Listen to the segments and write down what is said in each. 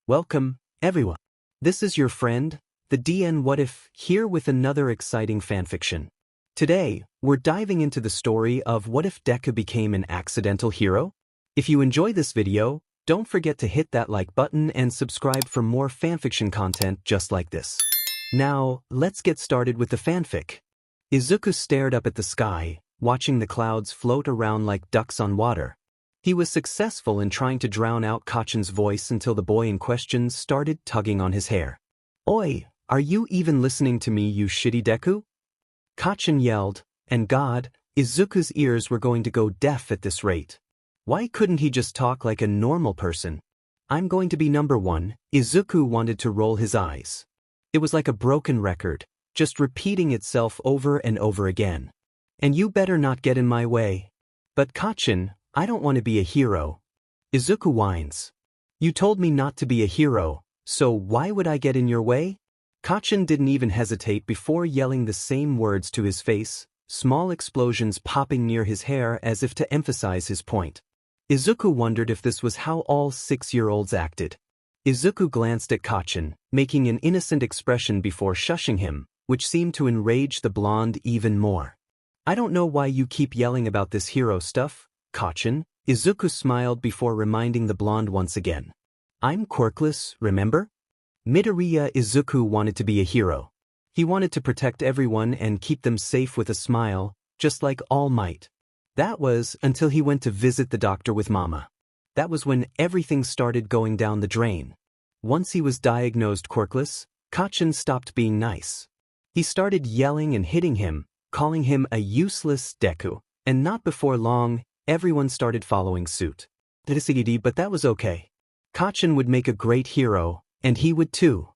Welcome, everyone. This is your friend, the DN What If, here with another exciting fanfiction. Today, we're diving into the story of what if Deku became an accidental hero? If you enjoy this video, don't forget to hit that like button and subscribe for more fanfiction content just like this. Now, let's get started with the fanfic. Izuku stared up at the sky, watching the clouds float around like ducks on water. He was successful in trying to drown out Kachan's voice until the boy in question started tugging on his hair. "Oi, are you even listening to me, you shitty Deku?" Kachan yelled, and God, Izuku's ears were going to go deaf at this rate. Why couldn't he just talk like a normal person? "I'm going to be number one," Izuku wanted to roll his eyes. It was like a broken record, just repeating itself over and over again. "And you better not get in my way." "But Kachan, I don't want to be a hero." Izuku whines. "You told me not to be a hero, so why would I get in your way?" Kachan didn't even hesitate before yelling the same words to his face, small explosions popping near his hair as if to emphasize his point. Izuku wondered if this was how all 6-year-olds acted. Izuku glanced at Kachan, making an innocent expression before shushing him, which seemed to enrage the blonde even more. "I don't know why you keep yelling about this hero stuff, Kachan," Izuku smiled before reminding the blonde once again. "I'm quirkless, remember?" Midoriya Izuku wanted to be a hero. He wanted to protect everyone and keep them safe with a smile, just like All Might. That was until he went to visit the doctor with Mama. That was when everything started going down the drain. Once he was diagnosed quirkless, Kachan stopped being nice. He started yelling and hitting him, calling him a useless Deku, and not before long, everyone started following suit. But that was okay. Kachan would make a great hero, and he would too.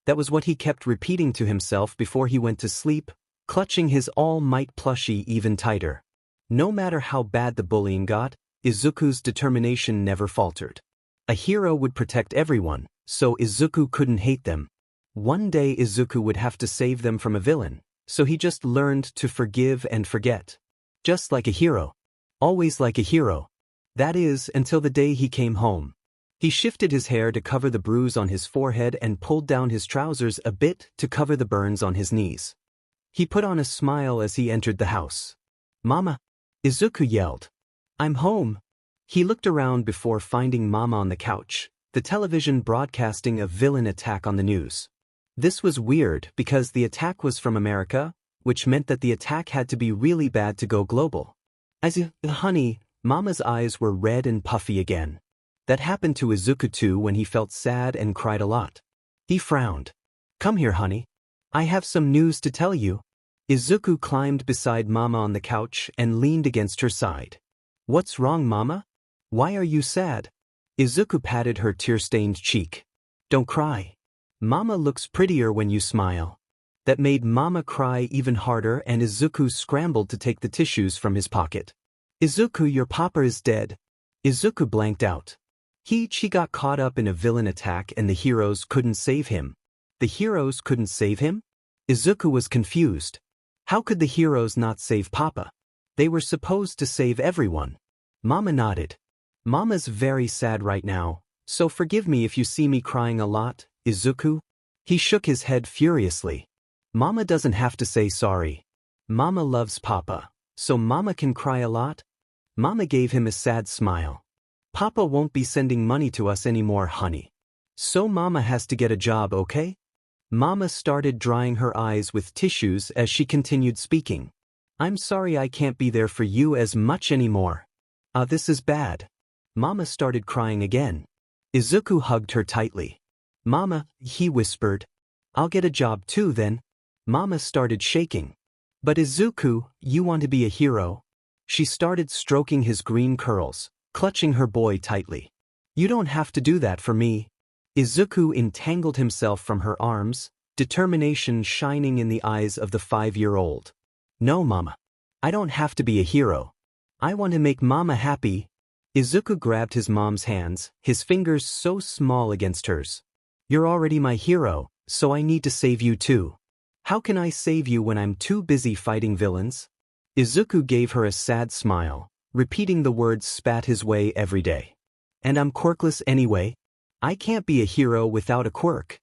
That was what he kept repeating to himself before he went to sleep, clutching his All Might plushie even tighter. No matter how bad the bullying got, Izuku's determination never faltered. A hero would protect everyone, so Izuku couldn't hate them. One day Izuku would have to save them from a villain, so he just learned to forgive and forget. Just like a hero. Always like a hero. That is, until the day he came home. He shifted his hair to cover the bruise on his forehead and pulled down his trousers a bit to cover the burns on his knees. He put on a smile as he entered the house. "Mama!" Izuku yelled. "I'm home." He looked around before finding Mama on the couch, the television broadcasting a villain attack on the news. This was weird because the attack was from America, which meant that the attack had to be really bad to go global. Honey, Mama's eyes were red and puffy again. That happened to Izuku too when he felt sad and cried a lot. He frowned. "Come here, honey. I have some news to tell you." Izuku climbed beside Mama on the couch and leaned against her side. "What's wrong, Mama? Why are you sad?" Izuku patted her tear-stained cheek. "Don't cry. Mama looks prettier when you smile." That made Mama cry even harder, and Izuku scrambled to take the tissues from his pocket. "Izuku, your papa is dead." Izuku blanked out. She got caught up in a villain attack and the heroes couldn't save him. The heroes couldn't save him? Izuku was confused. How could the heroes not save Papa? They were supposed to save everyone. Mama nodded. "Mama's very sad right now, so forgive me if you see me crying a lot, Izuku." He shook his head furiously. Mama doesn't have to say sorry. Mama loves Papa, so Mama can cry a lot? Mama gave him a sad smile. "Papa won't be sending money to us anymore, honey. So Mama has to get a job, okay?" Mama started drying her eyes with tissues as she continued speaking. "I'm sorry I can't be there for you as much anymore. This is bad." Mama started crying again. Izuku hugged her tightly. "Mama," he whispered. "I'll get a job too then." Mama started shaking. "But Izuku, you want to be a hero." She started stroking his green curls, clutching her boy tightly. "You don't have to do that for me." Izuku entangled himself from her arms, determination shining in the eyes of the 5-year-old. "No, Mama. I don't have to be a hero. I want to make Mama happy." Izuku grabbed his mom's hands, his fingers so small against hers. "You're already my hero, so I need to save you too. How can I save you when I'm too busy fighting villains?" Izuku gave her a sad smile, repeating the words spat his way every day. "And I'm quirkless anyway." I can't be a hero without a quirk.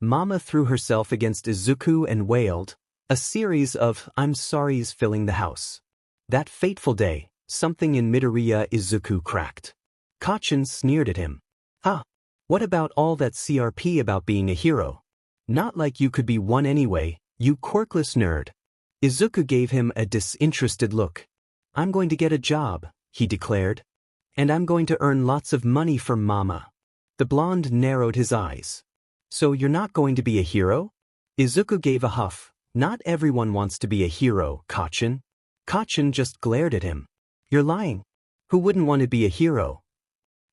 Mama threw herself against Izuku and wailed, a series of I'm sorries filling the house. That fateful day, something in Midoriya Izuku cracked. Kachin sneered at him. Huh? What about all that CRP about being a hero? Not like you could be one anyway, you quirkless nerd. Izuku gave him a disinterested look. I'm going to get a job, he declared. And I'm going to earn lots of money for Mama. The blonde narrowed his eyes. So you're not going to be a hero? Izuku gave a huff. Not everyone wants to be a hero, Kachin. Kachin just glared at him. You're lying. Who wouldn't want to be a hero?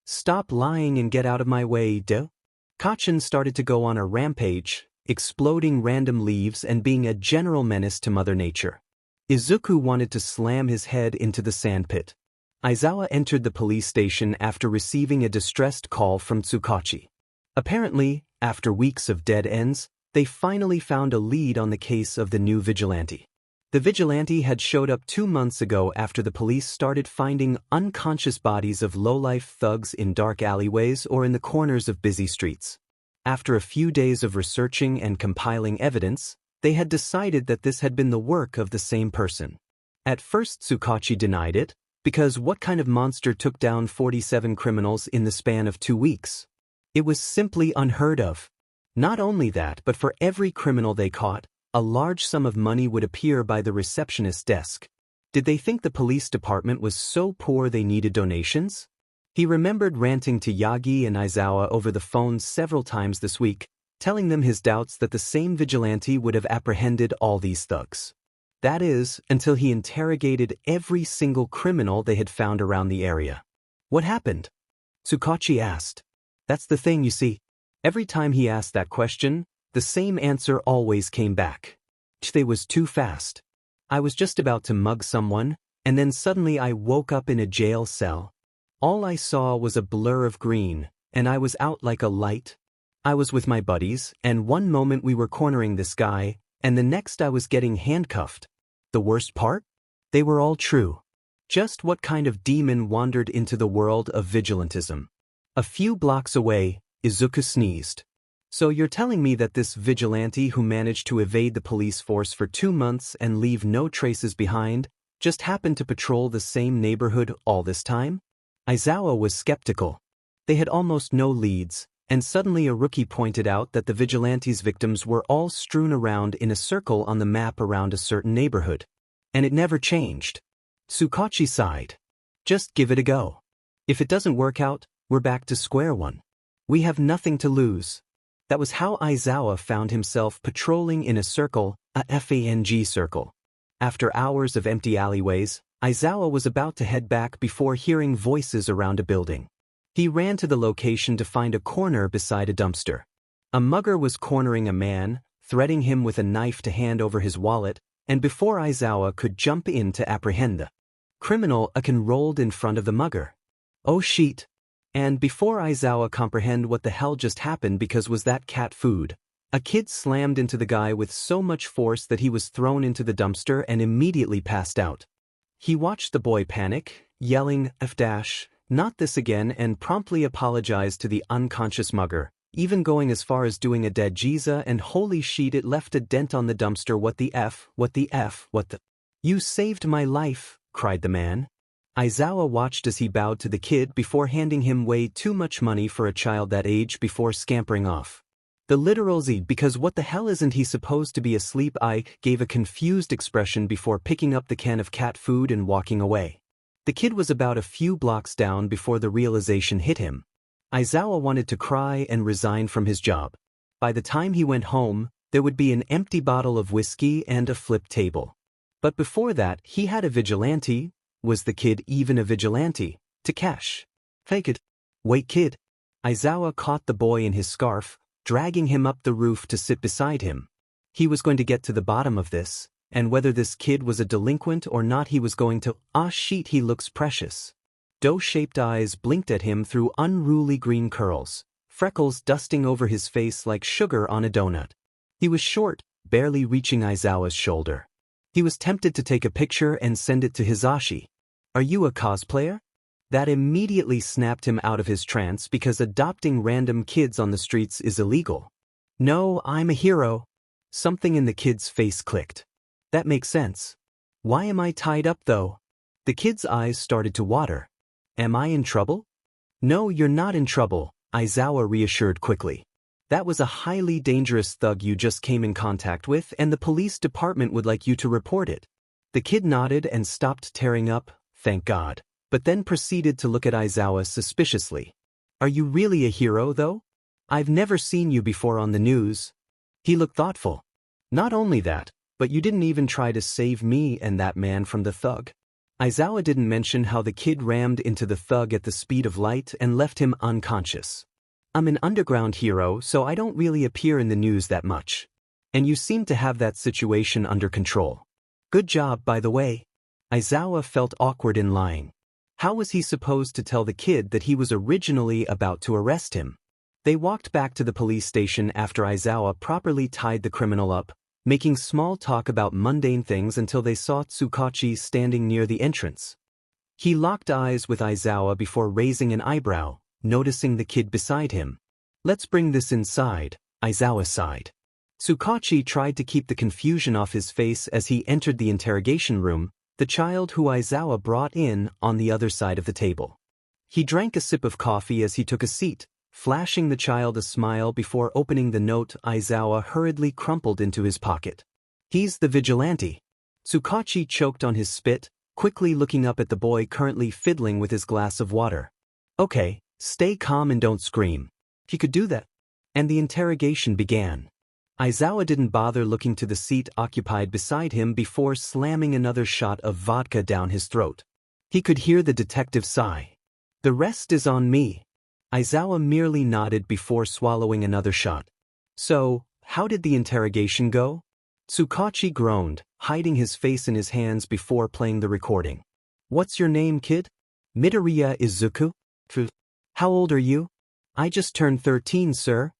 Stop lying and get out of my way, duh. Kachin started to go on a rampage, exploding random leaves and being a general menace to Mother Nature. Izuku wanted to slam his head into the sandpit. Aizawa entered the police station after receiving a distressed call from Tsukauchi. Apparently, after weeks of dead ends, they finally found a lead on the case of the new vigilante. The vigilante had showed up 2 months ago after the police started finding unconscious bodies of low-life thugs in dark alleyways or in the corners of busy streets. After a few days of researching and compiling evidence, they had decided that this had been the work of the same person. At first Tsukauchi denied it, because what kind of monster took down 47 criminals in the span of 2 weeks? It was simply unheard of. Not only that, but for every criminal they caught, a large sum of money would appear by the receptionist's desk. Did they think the police department was so poor they needed donations? He remembered ranting to Yagi and Aizawa over the phone several times this week, telling them his doubts that the same vigilante would have apprehended all these thugs. That is, until he interrogated every single criminal they had found around the area. What happened? Tsukauchi asked. That's the thing, you see. Every time he asked that question, the same answer always came back. They was too fast. I was just about to mug someone, and then suddenly I woke up in a jail cell. All I saw was a blur of green, and I was out like a light. I was with my buddies, and one moment we were cornering this guy, and the next I was getting handcuffed. The worst part? They were all true. Just what kind of demon wandered into the world of vigilantism? A few blocks away, Izuku sneezed. So you're telling me that this vigilante who managed to evade the police force for 2 months and leave no traces behind, just happened to patrol the same neighborhood all this time? Aizawa was skeptical. They had almost no leads, and suddenly a rookie pointed out that the vigilante's victims were all strewn around in a circle on the map around a certain neighborhood. And it never changed. Tsukauchi sighed. Just give it a go. If it doesn't work out, we're back to square one. We have nothing to lose. That was how Aizawa found himself patrolling in a circle, a FANG circle. After hours of empty alleyways, Aizawa was about to head back before hearing voices around a building. He ran to the location to find a corner beside a dumpster. A mugger was cornering a man, threatening him with a knife to hand over his wallet, and before Aizawa could jump in to apprehend the criminal, a can rolled in front of the mugger. Oh shit. And before Aizawa comprehend what the hell just happened because was that cat food, a kid slammed into the guy with so much force that he was thrown into the dumpster and immediately passed out. He watched the boy panic, yelling, F-, not this again, and promptly apologized to the unconscious mugger, even going as far as doing a dead Jesus and holy shit, it left a dent on the dumpster. What the F, what the F, what the... You saved my life, cried the man. Aizawa watched as he bowed to the kid before handing him way too much money for a child that age before scampering off. The literal Z, because what the hell isn't he supposed to be asleep? I gave a confused expression before picking up the can of cat food and walking away. The kid was about a few blocks down before the realization hit him. Aizawa wanted to cry and resign from his job. By the time he went home, there would be an empty bottle of whiskey and a flip table. But before that, he had a vigilante. Was the kid even a vigilante? To cash. Fake it. Wait, kid. Aizawa caught the boy in his scarf, dragging him up the roof to sit beside him. He was going to get to the bottom of this, and whether this kid was a delinquent or not, he was going to... Ah shit, he looks precious. Dough-shaped eyes blinked at him through unruly green curls, freckles dusting over his face like sugar on a donut. He was short, barely reaching Aizawa's shoulder. He was tempted to take a picture and send it to Hisashi. Are you a cosplayer? That immediately snapped him out of his trance because adopting random kids on the streets is illegal. No, I'm a hero. Something in the kid's face clicked. That makes sense. Why am I tied up though? The kid's eyes started to water. Am I in trouble? No, you're not in trouble, Aizawa reassured quickly. That was a highly dangerous thug you just came in contact with, and the police department would like you to report it. The kid nodded and stopped tearing up, thank God, but then proceeded to look at Aizawa suspiciously. Are you really a hero, though? I've never seen you before on the news. He looked thoughtful. Not only that, but you didn't even try to save me and that man from the thug. Aizawa didn't mention how the kid rammed into the thug at the speed of light and left him unconscious. I'm an underground hero, so I don't really appear in the news that much. And you seem to have that situation under control. Good job, by the way. Aizawa felt awkward in lying. How was he supposed to tell the kid that he was originally about to arrest him? They walked back to the police station after Aizawa properly tied the criminal up, making small talk about mundane things until they saw Tsukauchi standing near the entrance. He locked eyes with Aizawa before raising an eyebrow, noticing the kid beside him. Let's bring this inside, Aizawa sighed. Tsukauchi tried to keep the confusion off his face as he entered the interrogation room, the child who Aizawa brought in on the other side of the table. He drank a sip of coffee as he took a seat, flashing the child a smile before opening the note Aizawa hurriedly crumpled into his pocket. He's the vigilante. Tsukauchi choked on his spit, quickly looking up at the boy currently fiddling with his glass of water. Okay, stay calm and don't scream. He could do that. And the interrogation began. Aizawa didn't bother looking to the seat occupied beside him before slamming another shot of vodka down his throat. He could hear the detective sigh. The rest is on me. Aizawa merely nodded before swallowing another shot. So, how did the interrogation go? Tsukauchi groaned, hiding his face in his hands before playing the recording. What's your name, kid? Midoriya Izuku? How old are you? I just turned 13, sir.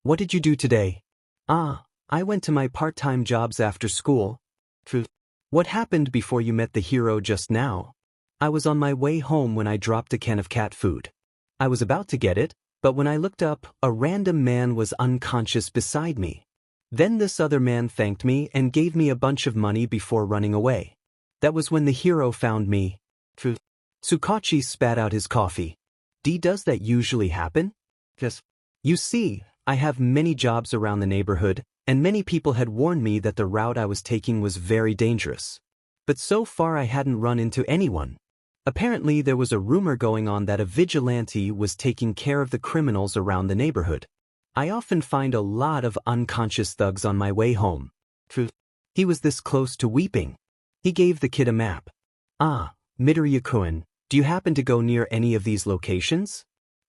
What did you do today? I went to my part-time jobs after school. What happened before you met the hero just now? I was on my way home when I dropped a can of cat food. I was about to get it, but when I looked up, a random man was unconscious beside me. Then this other man thanked me and gave me a bunch of money before running away. That was when the hero found me. Tsukauchi spat out his coffee. Does that usually happen? Yes. You see, I have many jobs around the neighborhood, and many people had warned me that the route I was taking was very dangerous. But so far I hadn't run into anyone. Apparently there was a rumor going on that a vigilante was taking care of the criminals around the neighborhood. I often find a lot of unconscious thugs on my way home. He was this close to weeping. He gave the kid a map. Midoriya-kun, do you happen to go near any of these locations?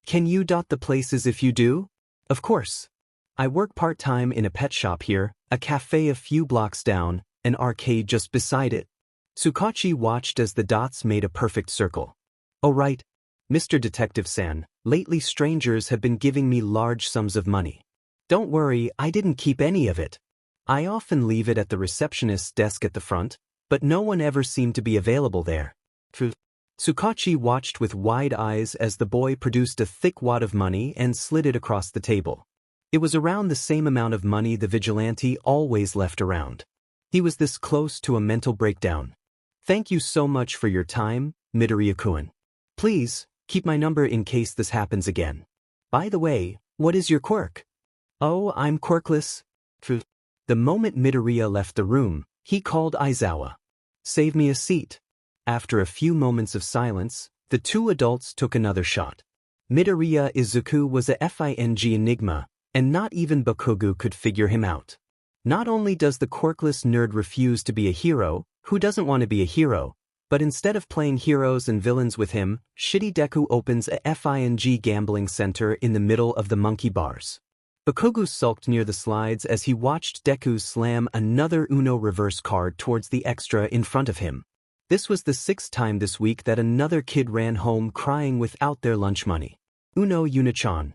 Can you dot the places if you do? Of course. I work part-time in a pet shop here, a cafe a few blocks down, an arcade just beside it. Tsukauchi watched as the dots made a perfect circle. Oh right, Mr. Detective-san, lately strangers have been giving me large sums of money. Don't worry, I didn't keep any of it. I often leave it at the receptionist's desk at the front, but no one ever seemed to be available there. Tsukauchi watched with wide eyes as the boy produced a thick wad of money and slid it across the table. It was around the same amount of money the vigilante always left around. He was this close to a mental breakdown. Thank you so much for your time, Midoriya-kun. Please, keep my number in case this happens again. By the way, what is your quirk? Oh, I'm quirkless. The moment Midoriya left the room, he called Aizawa. Save me a seat. After a few moments of silence, the two adults took another shot. Midoriya Izuku was a FING enigma, and not even Bakugou could figure him out. Not only does the quirkless nerd refuse to be a hero, who doesn't want to be a hero, but instead of playing heroes and villains with him, shitty Deku opens a FING gambling center in the middle of the monkey bars. Bakugou sulked near the slides as he watched Deku slam another Uno reverse card towards the extra in front of him. This was the 6th time this week that another kid ran home crying without their lunch money. Uno Unichan.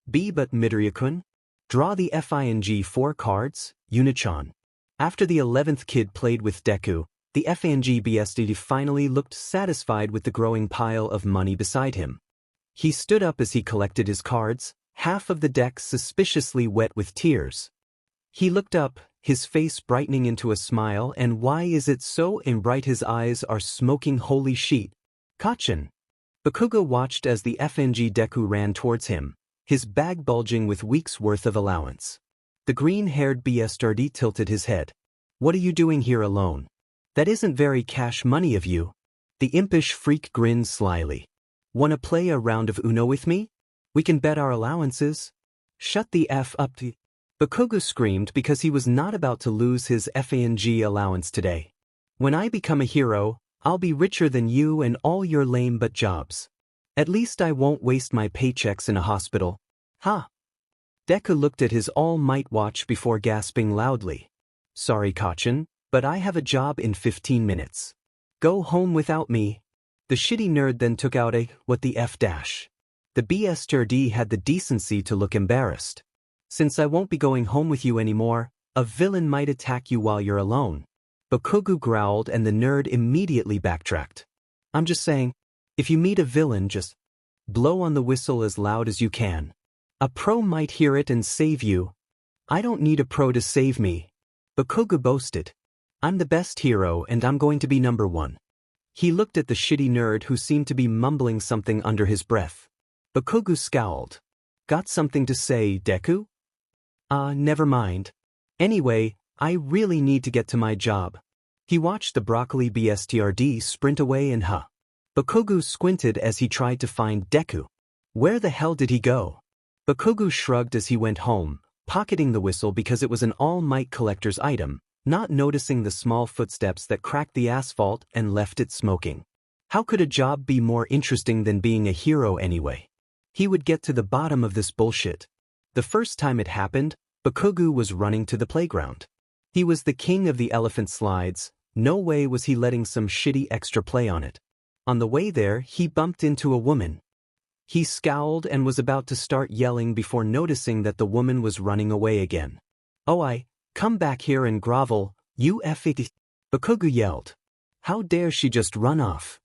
But Midoriya-kun? Draw the FING 4 cards, Unichan. After the 11th kid played with Deku, The FNG finally looked satisfied with the growing pile of money beside him. He stood up as he collected his cards, half of the deck suspiciously wet with tears. He looked up, his face brightening into a smile, and why is it so bright? His eyes are smoking holy shit. Kachin. Bakugou watched as the FNG Deku ran towards him, his bag bulging with weeks' worth of allowance. The green-haired BSRD tilted his head. What are you doing here alone? That isn't very cash money of you. The impish freak grinned slyly. Wanna play a round of Uno with me? We can bet our allowances. Shut the F up. Bakugou screamed because he was not about to lose his FANG allowance today. When I become a hero, I'll be richer than you and all your lame butt jobs. At least I won't waste my paychecks in a hospital. Ha! Deku looked at all might watch before gasping loudly. Sorry, Kachin, but I have a job in 15 minutes. Go home without me. The shitty nerd then took out a what the F dash. The BSRD had the decency to look embarrassed. Since I won't be going home with you anymore, a villain might attack you while you're alone. Bakugou growled and the nerd immediately backtracked. I'm just saying, if you meet a villain, just blow on the whistle as loud as you can. A pro might hear it and save you. I don't need a pro to save me. Bakugou boasted. I'm the best hero and I'm going to be number one. He looked at the shitty nerd who seemed to be mumbling something under his breath. Bakugou scowled. Got something to say, Deku? Never mind. Anyway, I really need to get to my job. He watched the broccoli BSTRD sprint away and Bakugou squinted as he tried to find Deku. Where the hell did he go? Bakugou shrugged as he went home, pocketing the whistle because it was an All Might collector's item, not noticing the small footsteps that cracked the asphalt and left it smoking. How could a job be more interesting than being a hero anyway? He would get to the bottom of this bullshit. The first time it happened, Bakugou was running to the playground. He was the king of the elephant slides, no way was he letting some shitty extra play on it. On the way there, he bumped into a woman. He scowled and was about to start yelling before noticing that the woman was running away again. Oh, come back here and grovel, you f***. Bakugou yelled. How dare she just run off?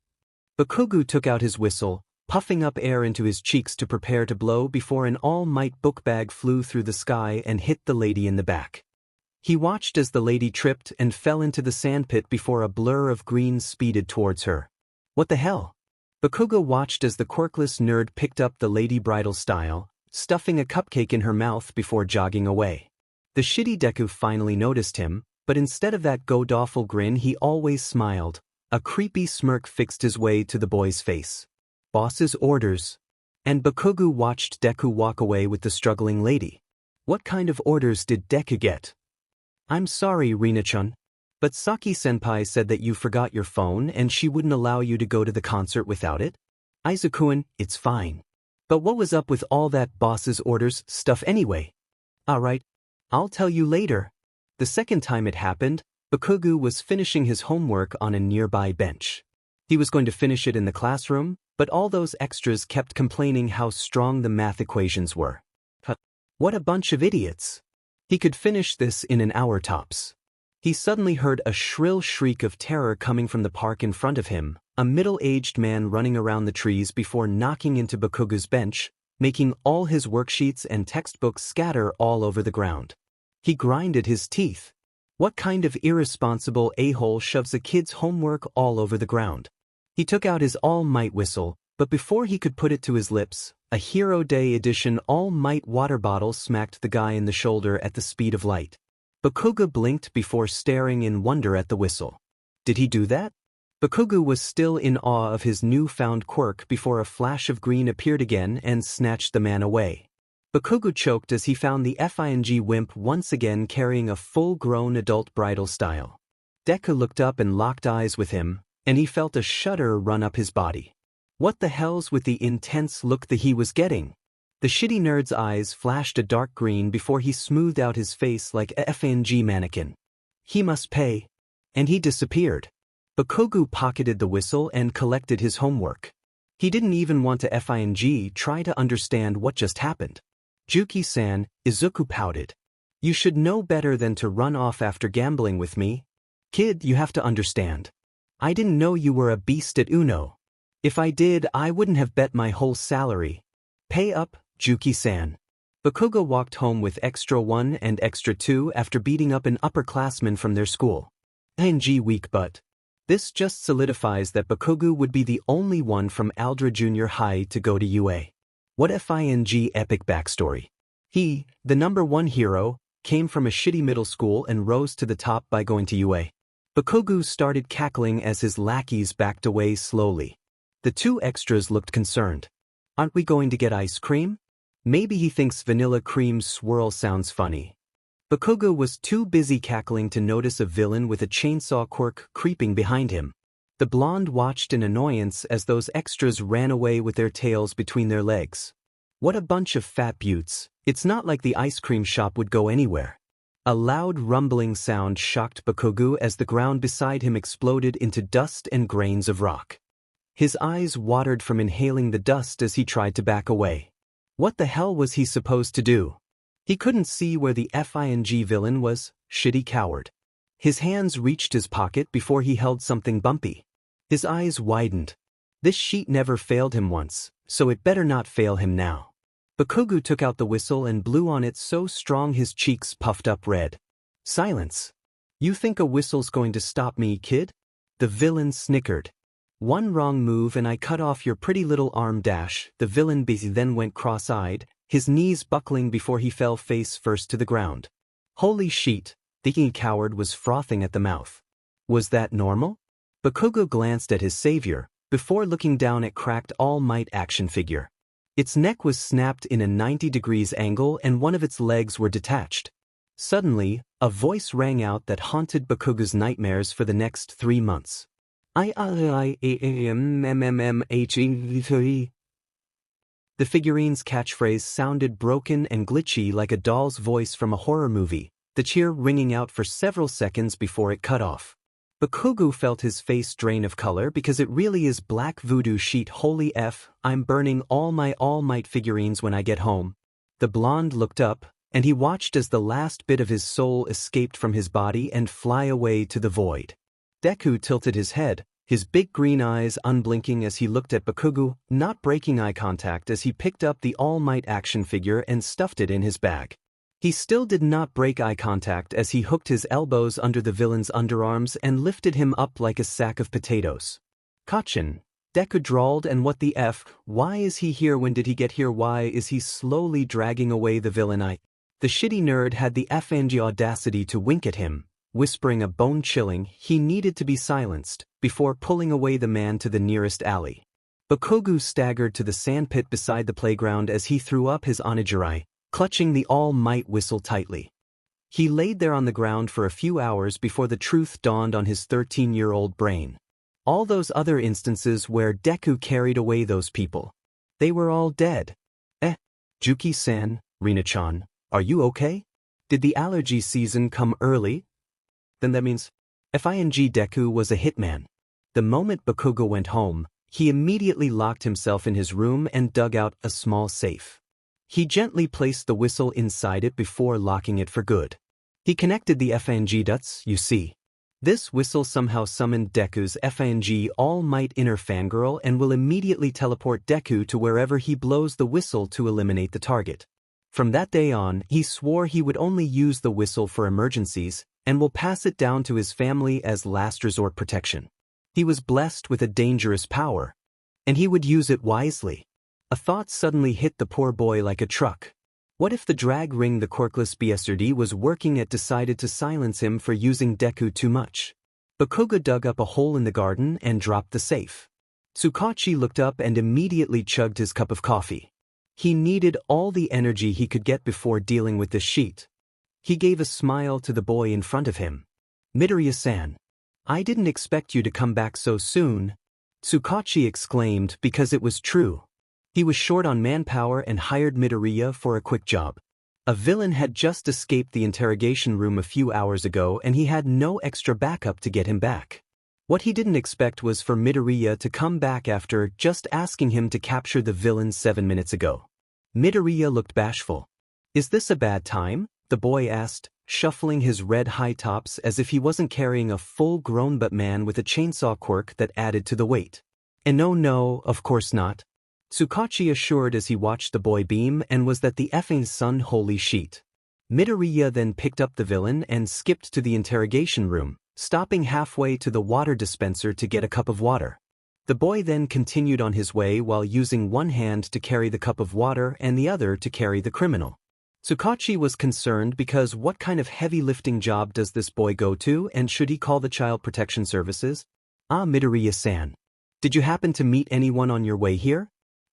Bakugou took out his whistle, puffing up air into his cheeks to prepare to blow before an all-might book bag flew through the sky and hit the lady in the back. He watched as the lady tripped and fell into the sandpit before a blur of green speeded towards her. What the hell? Bakugou watched as the quirkless nerd picked up the lady bridal style, stuffing a cupcake in her mouth before jogging away. The shitty Deku finally noticed him, but instead of that god-awful grin he always smiled, a creepy smirk fixed his way to the boy's face. Boss's orders. And Bakugou watched Deku walk away with the struggling lady. What kind of orders did Deku get? I'm sorry, Rina-chan, but Saki-senpai said that you forgot your phone and she wouldn't allow you to go to the concert without it? Izuku-kun, it's fine. But what was up with all that boss's orders stuff anyway? Alright, I'll tell you later. The second time it happened, Bakugou was finishing his homework on a nearby bench. He was going to finish it in the classroom, but all those extras kept complaining how strong the math equations were. What a bunch of idiots. He could finish this in an hour tops. He suddenly heard a shrill shriek of terror coming from the park in front of him, a middle-aged man running around the trees before knocking into Bakugou's bench, making all his worksheets and textbooks scatter all over the ground. He grinded his teeth. What kind of irresponsible a-hole shoves a kid's homework all over the ground? He took out his All Might whistle, but before he could put it to his lips, a Hero Day edition All Might water bottle smacked the guy in the shoulder at the speed of light. Bakugou blinked before staring in wonder at the whistle. Did he do that? Bakugou was still in awe of his newfound quirk before a flash of green appeared again and snatched the man away. Bakugou choked as he found the FING wimp once again carrying a full-grown adult bridal style. Deku looked up and locked eyes with him, and he felt a shudder run up his body. What the hell's with the intense look that he was getting? The shitty nerd's eyes flashed a dark green before he smoothed out his face like a FNG mannequin. He must pay. And he disappeared. Bakugou pocketed the whistle and collected his homework. He didn't even want to FING try to understand what just happened. Juki-san, Izuku pouted. You should know better than to run off after gambling with me. Kid, you have to understand. I didn't know you were a beast at Uno. If I did, I wouldn't have bet my whole salary. Pay up, Juki-san. Bakugou walked home with extra 1 and extra 2 after beating up an upperclassman from their school. NG weak but. This just solidifies that Bakugou would be the only one from Aldra Junior High to go to UA. What FING epic backstory. He, the #1 hero, came from a shitty middle school and rose to the top by going to UA. Bakugou started cackling as his lackeys backed away slowly. The 2 extras looked concerned. Aren't we going to get ice cream? Maybe he thinks vanilla cream swirl sounds funny. Bakugou was too busy cackling to notice a villain with a chainsaw quirk creeping behind him. The blonde watched in annoyance as those extras ran away with their tails between their legs. What a bunch of fat buttes. It's not like the ice cream shop would go anywhere. A loud rumbling sound shocked Bakugou as the ground beside him exploded into dust and grains of rock. His eyes watered from inhaling the dust as he tried to back away. What the hell was he supposed to do? He couldn't see where the FING villain was. Shitty coward. His hands reached his pocket before he held something bumpy. His eyes widened. This sheet never failed him once, so it better not fail him now. Bakugou took out the whistle and blew on it so strong his cheeks puffed up red. Silence. You think a whistle's going to stop me, kid? The villain snickered. One wrong move and I cut off your pretty little arm dash. The villain then went cross-eyed, his knees buckling before he fell face first to the ground. Holy shit, the coward was frothing at the mouth. Was that normal? Bakugou glanced at his savior, before looking down at cracked All Might action figure. Its neck was snapped in a 90-degree angle and one of its legs were detached. Suddenly, a voice rang out that haunted Bakugou's nightmares for the next 3 months. The figurine's catchphrase sounded broken and glitchy like a doll's voice from a horror movie, the cheer ringing out for several seconds before it cut off. Bakugou felt his face drain of color because it really is black voodoo sheet. Holy F, I'm burning all my All Might figurines when I get home. The blonde looked up, and he watched as the last bit of his soul escaped from his body and fly away to the void. Deku tilted his head, his big green eyes unblinking as he looked at Bakugou, not breaking eye contact as he picked up the All Might action figure and stuffed it in his bag. He still did not break eye contact as he hooked his elbows under the villain's underarms and lifted him up like a sack of potatoes. Kachin, Deku drawled, and what the F, why is he here? When did he get here? Why is he slowly dragging away the villain? The shitty nerd had the FNG audacity to wink at him, whispering a bone-chilling he needed to be silenced, before pulling away the man to the nearest alley. Bakugou staggered to the sandpit beside the playground as he threw up his onigiri, clutching the All Might whistle tightly. He laid there on the ground for a few hours before the truth dawned on his 13-year-old brain. All those other instances where Deku carried away those people. They were all dead. Juki-san, Rina-chan, are you okay? Did the allergy season come early? Then that means FING Deku was a hitman. The moment Bakugou went home, he immediately locked himself in his room and dug out a small safe. He gently placed the whistle inside it before locking it for good. He connected the FING dots, you see. This whistle somehow summoned Deku's FING All Might inner fangirl and will immediately teleport Deku to wherever he blows the whistle to eliminate the target. From that day on, he swore he would only use the whistle for emergencies and will pass it down to his family as last resort protection. He was blessed with a dangerous power, and he would use it wisely. A thought suddenly hit the poor boy like a truck. What if the drag ring the Quirkless BSRD was working at decided to silence him for using Deku too much? Bakugou dug up a hole in the garden and dropped the safe. Tsukauchi looked up and immediately chugged his cup of coffee. He needed all the energy he could get before dealing with this sheet. He gave a smile to the boy in front of him. Midoriya-san, I didn't expect you to come back so soon, Tsukauchi exclaimed because it was true. He was short on manpower and hired Midoriya for a quick job. A villain had just escaped the interrogation room a few hours ago and he had no extra backup to get him back. What he didn't expect was for Midoriya to come back after just asking him to capture the villain 7 minutes ago. Midoriya looked bashful. Is this a bad time? The boy asked, shuffling his red high tops as if he wasn't carrying a full-grown man with a chainsaw quirk that added to the weight. And no, of course not. Tsukauchi assured as he watched the boy beam and was that the effing sun holy sheet. Midoriya then picked up the villain and skipped to the interrogation room, stopping halfway to the water dispenser to get a cup of water. The boy then continued on his way while using one hand to carry the cup of water and the other to carry the criminal. Tsukauchi was concerned because what kind of heavy lifting job does this boy go to, and should he call the Child Protection Services? Ah, Midoriya-san. Did you happen to meet anyone on your way here?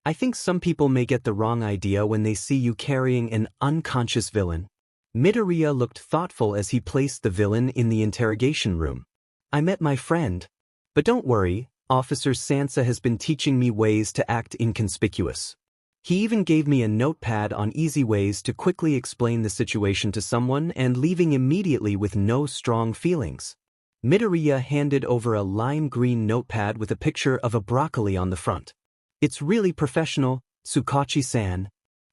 I think some people may get the wrong idea when they see you carrying an unconscious villain. Midoriya looked thoughtful as he placed the villain in the interrogation room. I met my friend. But don't worry, Officer Sansa has been teaching me ways to act inconspicuous. He even gave me a notepad on easy ways to quickly explain the situation to someone and leaving immediately with no strong feelings. Midoriya handed over a lime green notepad with a picture of a broccoli on the front. It's really professional, Tsukauchi-san.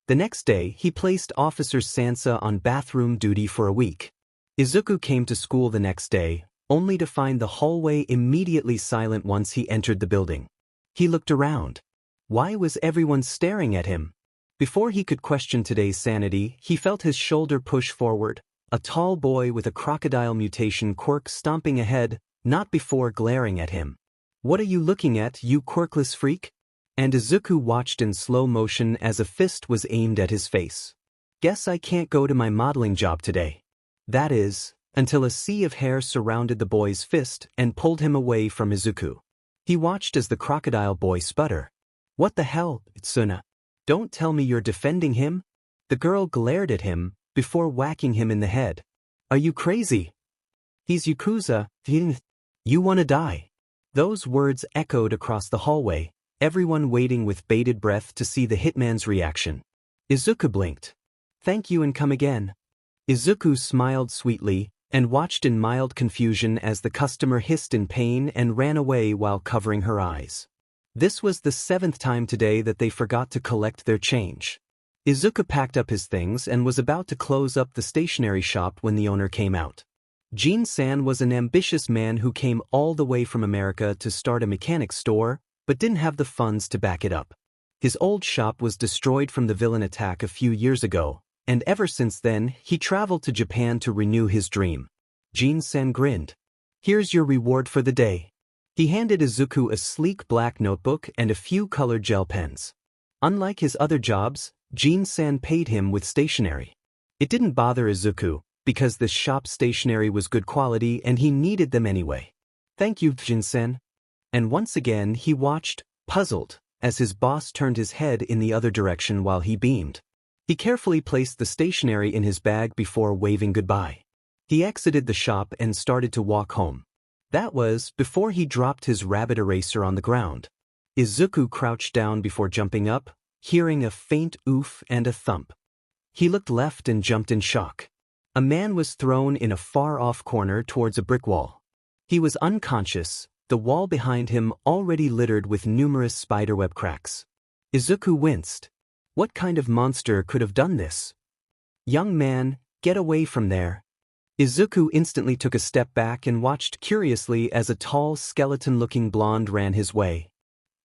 The next day, he placed Officer Sansa on bathroom duty for a week. Izuku came to school the next day, only to find the hallway immediately silent once he entered the building. He looked around. Why was everyone staring at him? Before he could question today's sanity, he felt his shoulder push forward, a tall boy with a crocodile mutation quirk stomping ahead, not before glaring at him. What are you looking at, you quirkless freak? And Izuku watched in slow motion as a fist was aimed at his face. Guess I can't go to my modeling job today. That is, until a sea of hair surrounded the boy's fist and pulled him away from Izuku. He watched as the crocodile boy sputtered. What the hell, Tsuna? Don't tell me you're defending him? The girl glared at him, before whacking him in the head. Are you crazy? He's Yakuza, you wanna die. Those words echoed across the hallway, everyone waiting with bated breath to see the hitman's reaction. Izuku blinked. Thank you and come again. Izuku smiled sweetly, and watched in mild confusion as the customer hissed in pain and ran away while covering her eyes. This was the 7th time today that they forgot to collect their change. Izuku packed up his things and was about to close up the stationery shop when the owner came out. Jin-san was an ambitious man who came all the way from America to start a mechanics store, but didn't have the funds to back it up. His old shop was destroyed from the villain attack a few years ago, and ever since then he traveled to Japan to renew his dream. Jin-san grinned. Here's your reward for the day. He handed Izuku a sleek black notebook and a few colored gel pens. Unlike his other jobs, Jin-san paid him with stationery. It didn't bother Izuku, because the shop's stationery was good quality and he needed them anyway. Thank you, Jin-san. And once again he watched, puzzled, as his boss turned his head in the other direction while he beamed. He carefully placed the stationery in his bag before waving goodbye. He exited the shop and started to walk home. That was before he dropped his rabbit eraser on the ground. Izuku crouched down before jumping up, hearing a faint oof and a thump. He looked left and jumped in shock. A man was thrown in a far-off corner towards a brick wall. He was unconscious, the wall behind him already littered with numerous spiderweb cracks. Izuku winced. What kind of monster could have done this? Young man, get away from there. Izuku instantly took a step back and watched curiously as a tall, skeleton-looking blonde ran his way.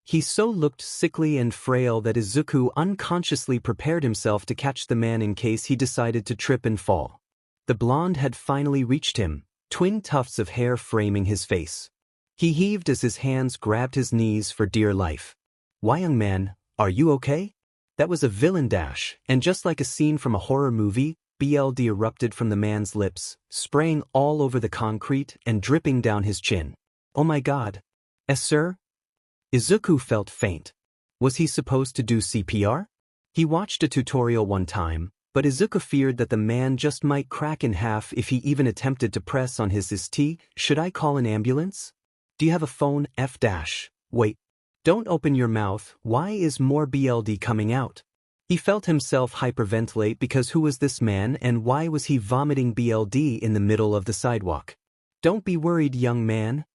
He so looked sickly and frail that Izuku unconsciously prepared himself to catch the man in case he decided to trip and fall. The blonde had finally reached him, twin tufts of hair framing his face. He heaved as his hands grabbed his knees for dear life. Why, young man, are you okay? That was a villain dash, and just like a scene from a horror movie, BLD erupted from the man's lips, spraying all over the concrete and dripping down his chin. Oh my god. Sir? Izuku felt faint. Was he supposed to do CPR? He watched a tutorial one time, but Izuku feared that the man just might crack in half if he even attempted to press on his ST. Should I call an ambulance? Do you have a phone? Wait. Don't open your mouth. Why is more BLD coming out? He felt himself hyperventilate because who was this man and why was he vomiting BLD in the middle of the sidewalk? Don't be worried, young man.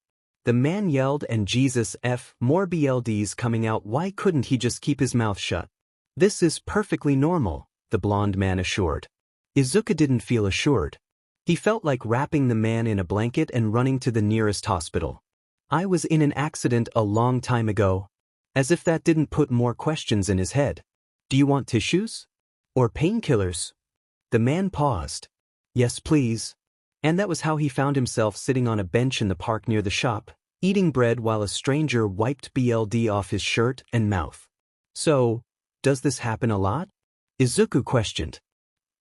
The man yelled, and Jesus F, more BLDs coming out. Why couldn't he just keep his mouth shut? This is perfectly normal, the blonde man assured. Izuku didn't feel assured. He felt like wrapping the man in a blanket and running to the nearest hospital. I was in an accident a long time ago. As if that didn't put more questions in his head. Do you want tissues? Or painkillers? The man paused. Yes, please. And that was how he found himself sitting on a bench in the park near the shop, eating bread while a stranger wiped blood off his shirt and mouth. So, does this happen a lot? Izuku questioned.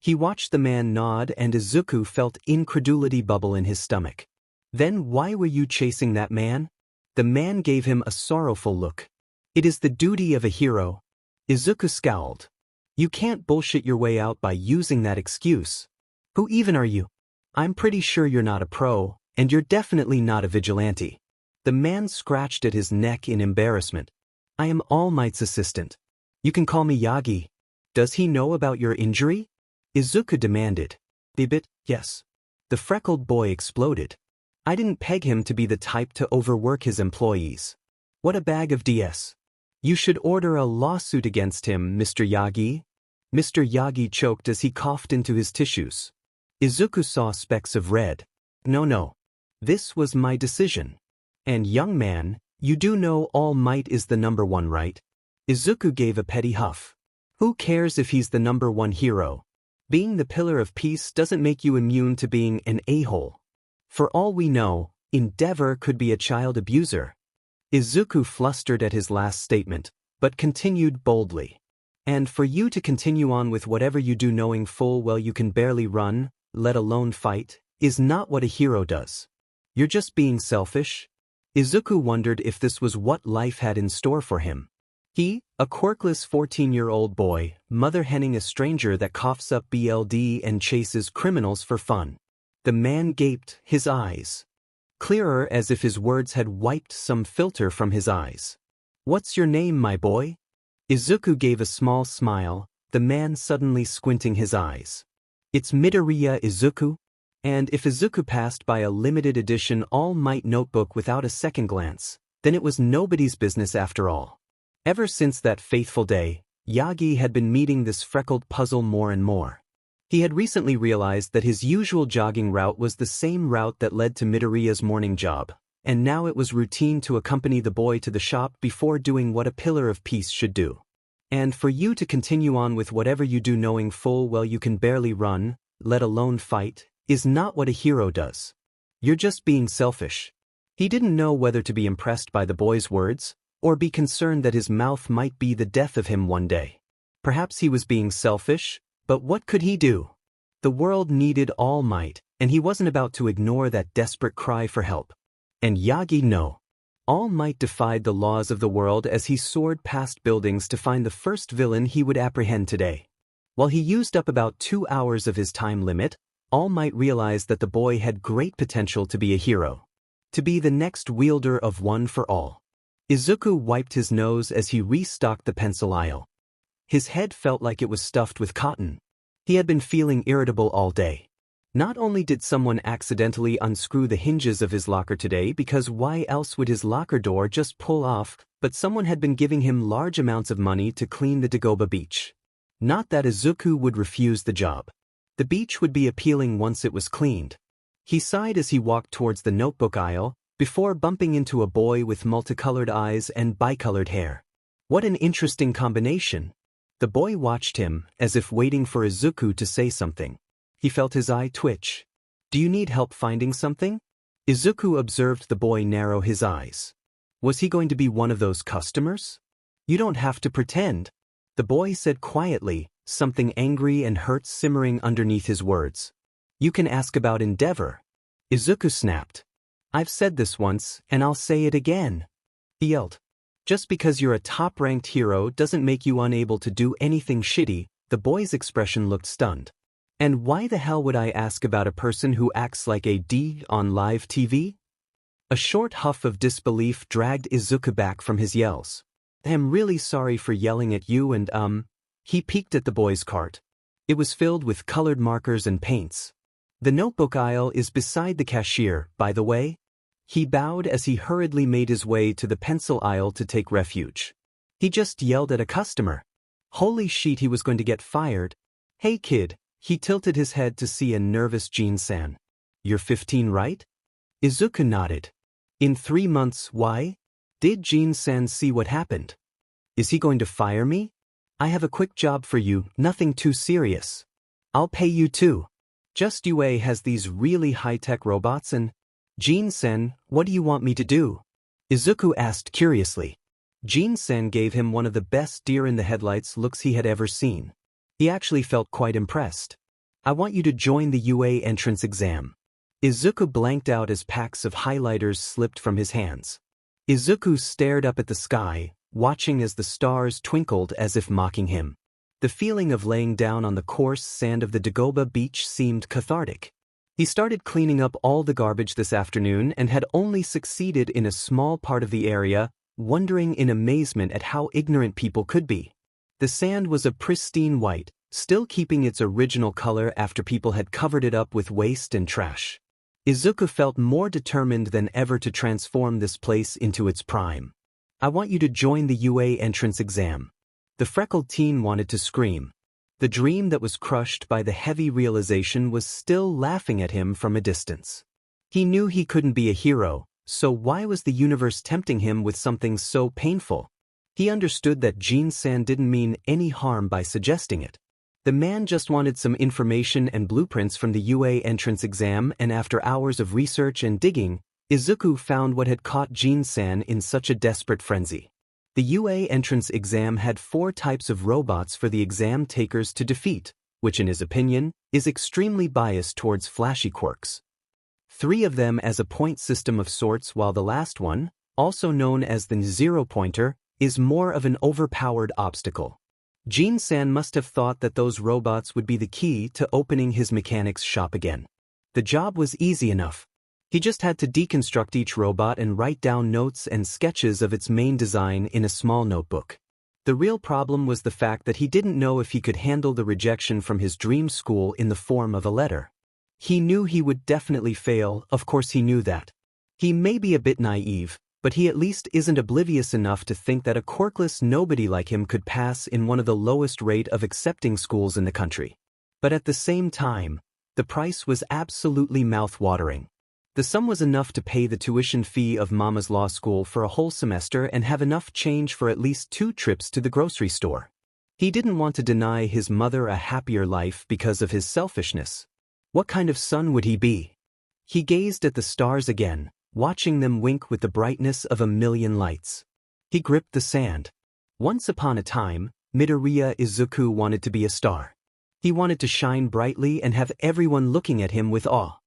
He watched the man nod and Izuku felt incredulity bubble in his stomach. Then why were you chasing that man? The man gave him a sorrowful look. It is the duty of a hero. Izuku scowled. You can't bullshit your way out by using that excuse. Who even are you? I'm pretty sure you're not a pro, and you're definitely not a vigilante. The man scratched at his neck in embarrassment. I am All Might's assistant. You can call me Yagi. Does he know about your injury? Izuku demanded. Bibit, yes. The freckled boy exploded. I didn't peg him to be the type to overwork his employees. What a bag of DS. You should order a lawsuit against him, Mr. Yagi. Mr. Yagi choked as he coughed into his tissues. Izuku saw specks of red. No. This was my decision. And young man, you do know All Might is the #1, right? Izuku gave a petty huff. Who cares if he's the #1 hero? Being the pillar of peace doesn't make you immune to being an a-hole. For all we know, Endeavor could be a child abuser. Izuku flustered at his last statement, but continued boldly. And for you to continue on with whatever you do knowing full well you can barely run, let alone fight, is not what a hero does. You're just being selfish. Izuku wondered if this was what life had in store for him. He, a quirkless 14-year-old boy, mother-henning a stranger that coughs up blood and chases criminals for fun. The man gaped, his eyes clearer as if his words had wiped some filter from his eyes. What's your name, my boy? Izuku gave a small smile, the man suddenly squinting his eyes. It's Midoriya Izuku? And if Izuku passed by a limited edition All Might notebook without a second glance, then it was nobody's business after all. Ever since that fateful day, Yagi had been meeting this freckled puzzle more and more. He had recently realized that his usual jogging route was the same route that led to Midoriya's morning job, and now it was routine to accompany the boy to the shop before doing what a pillar of peace should do. And for you to continue on with whatever you do knowing full well you can barely run, let alone fight, is not what a hero does. You're just being selfish. He didn't know whether to be impressed by the boy's words, or be concerned that his mouth might be the death of him one day. Perhaps he was being selfish, but what could he do? The world needed All Might, and he wasn't about to ignore that desperate cry for help. And Yagi no. All Might defied the laws of the world as he soared past buildings to find the first villain he would apprehend today. While he used up about 2 hours of his time limit, All Might realized that the boy had great potential to be a hero. To be the next wielder of One for All. Izuku wiped his nose as he restocked the pencil aisle. His head felt like it was stuffed with cotton. He had been feeling irritable all day. Not only did someone accidentally unscrew the hinges of his locker today because why else would his locker door just pull off, but someone had been giving him large amounts of money to clean the Dagoba beach. Not that Izuku would refuse the job. The beach would be appealing once it was cleaned. He sighed as he walked towards the notebook aisle, before bumping into a boy with multicolored eyes and bicolored hair. What an interesting combination. The boy watched him, as if waiting for Izuku to say something. He felt his eye twitch. Do you need help finding something? Izuku observed the boy narrow his eyes. Was he going to be one of those customers? You don't have to pretend. The boy said quietly, something angry and hurt simmering underneath his words. You can ask about Endeavor. Izuku snapped. I've said this once, and I'll say it again. He yelled. Just because you're a top-ranked hero doesn't make you unable to do anything shitty. The boy's expression looked stunned. And why the hell would I ask about a person who acts like a D on live TV? A short huff of disbelief dragged Izuku back from his yells. I'm really sorry for yelling at you and He peeked at the boy's cart. It was filled with colored markers and paints. The notebook aisle is beside the cashier, by the way. He bowed as he hurriedly made his way to the pencil aisle to take refuge. He just yelled at a customer. Holy shit, he was going to get fired. Hey kid, He tilted his head to see a nervous Jin-san. You're 15, right? Izuku nodded. In 3 months, why? Did Jin-san see what happened? Is he going to fire me? I have a quick job for you, nothing too serious. I'll pay you too. Just UA has these really high-tech robots and… Jin-sen, what do you want me to do? Izuku asked curiously. Jin-sen gave him one of the best deer-in-the-headlights looks he had ever seen. He actually felt quite impressed. I want you to join the UA entrance exam. Izuku blanked out as packs of highlighters slipped from his hands. Izuku stared up at the sky, watching as the stars twinkled as if mocking him. The feeling of laying down on the coarse sand of the Dagoba beach seemed cathartic. He started cleaning up all the garbage this afternoon and had only succeeded in a small part of the area, wondering in amazement at how ignorant people could be. The sand was a pristine white, still keeping its original color after people had covered it up with waste and trash. Izuku felt more determined than ever to transform this place into its prime. I want you to join the UA entrance exam. The freckled teen wanted to scream. The dream that was crushed by the heavy realization was still laughing at him from a distance. He knew he couldn't be a hero, so why was the universe tempting him with something so painful? He understood that Jin-san didn't mean any harm by suggesting it. The man just wanted some information and blueprints from the UA entrance exam, and after hours of research and digging, Izuku found what had caught Jin-san in such a desperate frenzy. The UA entrance exam had 4 types of robots for the exam takers to defeat, which in his opinion, is extremely biased towards flashy quirks. 3 of them as a point system of sorts, while the last one, also known as the zero-pointer, is more of an overpowered obstacle. Jin-san must have thought that those robots would be the key to opening his mechanics shop again. The job was easy enough. He just had to deconstruct each robot and write down notes and sketches of its main design in a small notebook. The real problem was the fact that he didn't know if he could handle the rejection from his dream school in the form of a letter. He knew he would definitely fail, of course he knew that. He may be a bit naive, but he at least isn't oblivious enough to think that a quirkless nobody like him could pass in one of the lowest rate of accepting schools in the country. But at the same time, the price was absolutely mouth-watering. The sum was enough to pay the tuition fee of Mama's law school for a whole semester and have enough change for at least 2 trips to the grocery store. He didn't want to deny his mother a happier life because of his selfishness. What kind of son would he be? He gazed at the stars again, watching them wink with the brightness of a million lights. He gripped the sand. Once upon a time, Midoriya Izuku wanted to be a star. He wanted to shine brightly and have everyone looking at him with awe.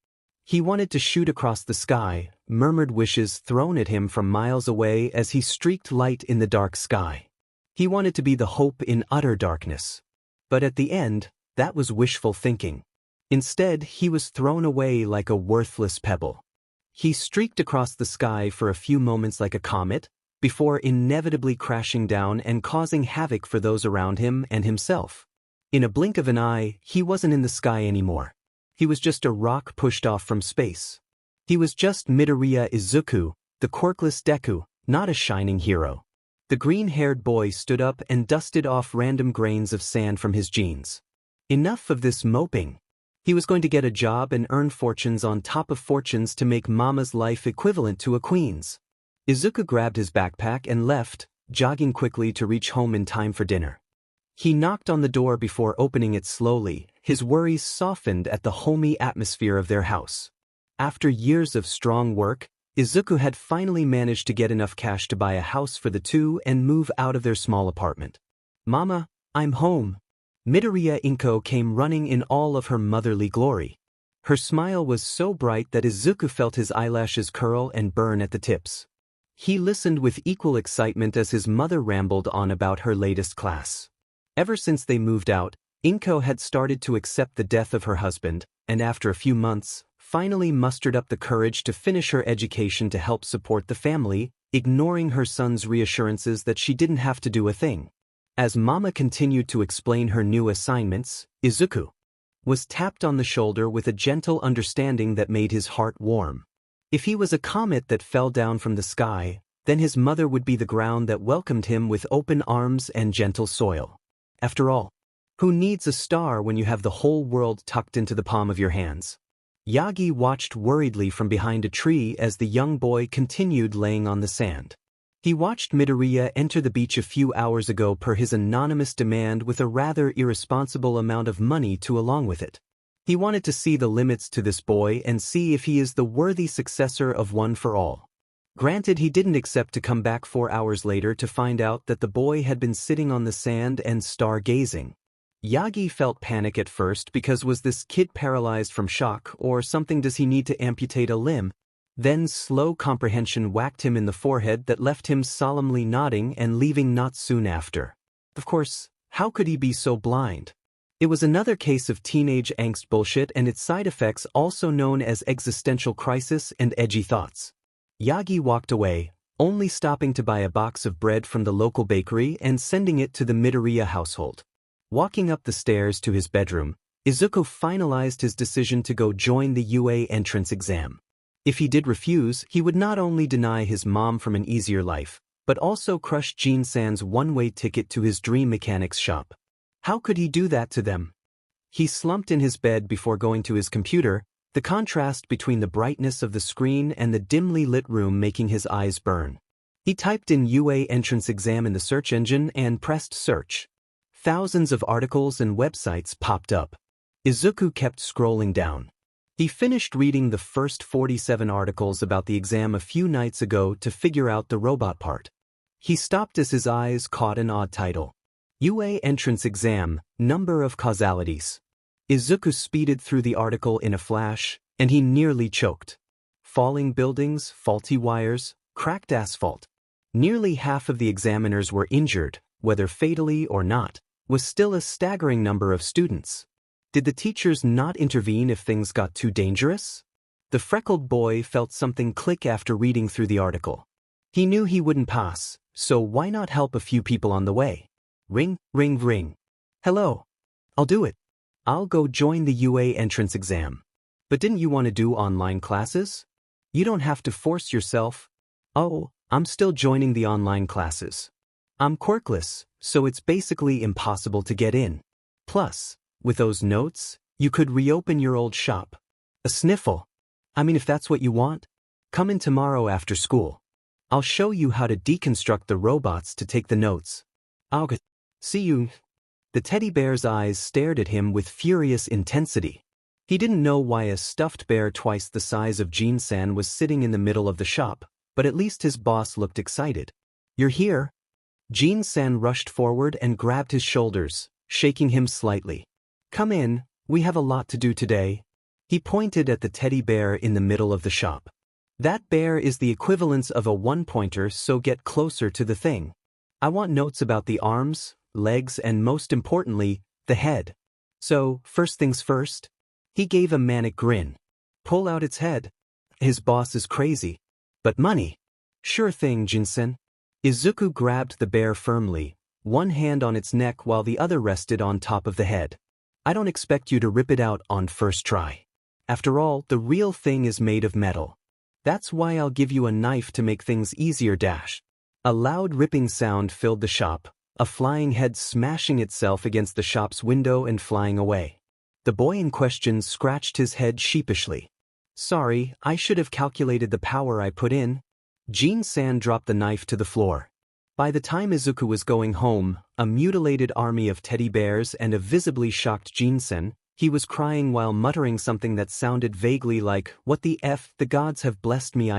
He wanted to shoot across the sky, murmured wishes thrown at him from miles away as he streaked light in the dark sky. He wanted to be the hope in utter darkness. But at the end, that was wishful thinking. Instead, he was thrown away like a worthless pebble. He streaked across the sky for a few moments like a comet, before inevitably crashing down and causing havoc for those around him and himself. In a blink of an eye, he wasn't in the sky anymore. He was just a rock pushed off from space. He was just Midoriya Izuku, the quirkless Deku, not a shining hero. The green-haired boy stood up and dusted off random grains of sand from his jeans. Enough of this moping. He was going to get a job and earn fortunes on top of fortunes to make Mama's life equivalent to a queen's. Izuku grabbed his backpack and left, jogging quickly to reach home in time for dinner. He knocked on the door before opening it slowly, his worries softened at the homey atmosphere of their house. After years of strong work, Izuku had finally managed to get enough cash to buy a house for the two and move out of their small apartment. "Mama, I'm home." Midoriya Izuku came running in all of her motherly glory. Her smile was so bright that Izuku felt his eyelashes curl and burn at the tips. He listened with equal excitement as his mother rambled on about her latest class. Ever since they moved out, Izuku had started to accept the death of her husband, and after a few months, finally mustered up the courage to finish her education to help support the family, ignoring her son's reassurances that she didn't have to do a thing. As Mama continued to explain her new assignments, Izuku was tapped on the shoulder with a gentle understanding that made his heart warm. If he was a comet that fell down from the sky, then his mother would be the ground that welcomed him with open arms and gentle soil. After all, Who needs a star when you have the whole world tucked into the palm of your hands? Yagi watched worriedly from behind a tree as the young boy continued laying on the sand. He watched Midoriya enter the beach a few hours ago per his anonymous demand with a rather irresponsible amount of money to along with it. He wanted to see the limits to this boy and see if he is the worthy successor of One for All. Granted, he didn't accept to come back 4 hours later to find out that the boy had been sitting on the sand and star-gazing. Yagi felt panic at first because was this kid paralyzed from shock or something? Does he need to amputate a limb? Then slow comprehension whacked him in the forehead that left him solemnly nodding and leaving not soon after. Of course, how could he be so blind? It was another case of teenage angst bullshit and its side effects, also known as existential crisis and edgy thoughts. Yagi walked away, only stopping to buy a box of bread from the local bakery and sending it to the Midoriya household. Walking up the stairs to his bedroom, Izuku finalized his decision to go join the UA entrance exam. If he did refuse, he would not only deny his mom from an easier life, but also crush Jin-san's one-way ticket to his dream mechanics shop. How could he do that to them? He slumped in his bed before going to his computer, the contrast between the brightness of the screen and the dimly lit room making his eyes burn. He typed in UA entrance exam in the search engine and pressed search. Thousands of articles and websites popped up. Izuku kept scrolling down. He finished reading the first 47 articles about the exam a few nights ago to figure out the robot part. He stopped as his eyes caught an odd title. UA entrance exam, number of causalities. Izuku speeded through the article in a flash, and he nearly choked. Falling buildings, faulty wires, cracked asphalt. Nearly half of the examiners were injured, whether fatally or not, was still a staggering number of students. Did the teachers not intervene if things got too dangerous? The freckled boy felt something click after reading through the article. He knew he wouldn't pass, so why not help a few people on the way? Ring, ring, ring. Hello. I'll do it. I'll go join the UA entrance exam. But didn't you want to do online classes? You don't have to force yourself. Oh, I'm still joining the online classes. I'm quirkless, so it's basically impossible to get in. Plus, with those notes, you could reopen your old shop. A sniffle. I mean, if that's what you want, come in tomorrow after school. I'll show you how to deconstruct the robots to take the notes. I'll see you. The teddy bear's eyes stared at him with furious intensity. He didn't know why a stuffed bear twice the size of Jin-san was sitting in the middle of the shop, but at least his boss looked excited. You're here? Jin-san rushed forward and grabbed his shoulders, shaking him slightly. Come in, we have a lot to do today. He pointed at the teddy bear in the middle of the shop. That bear is the equivalence of a one-pointer, so get closer to the thing. I want notes about the arms, legs, and most importantly, the head. So, first things first. He gave a manic grin. Pull out its head. His boss is crazy. But money. Sure thing, Jin-san. Izuku grabbed the bear firmly, one hand on its neck while the other rested on top of the head. I don't expect you to rip it out on first try. After all, the real thing is made of metal. That's why I'll give you a knife to make things easier. A loud ripping sound filled the shop, a flying head smashing itself against the shop's window and flying away. The boy in question scratched his head sheepishly. Sorry, I should have calculated the power I put in. Jin-san dropped the knife to the floor. By the time Izuku was going home, a mutilated army of teddy bears and a visibly shocked Jin-san, he was crying while muttering something that sounded vaguely like, "What the F, the gods have blessed me,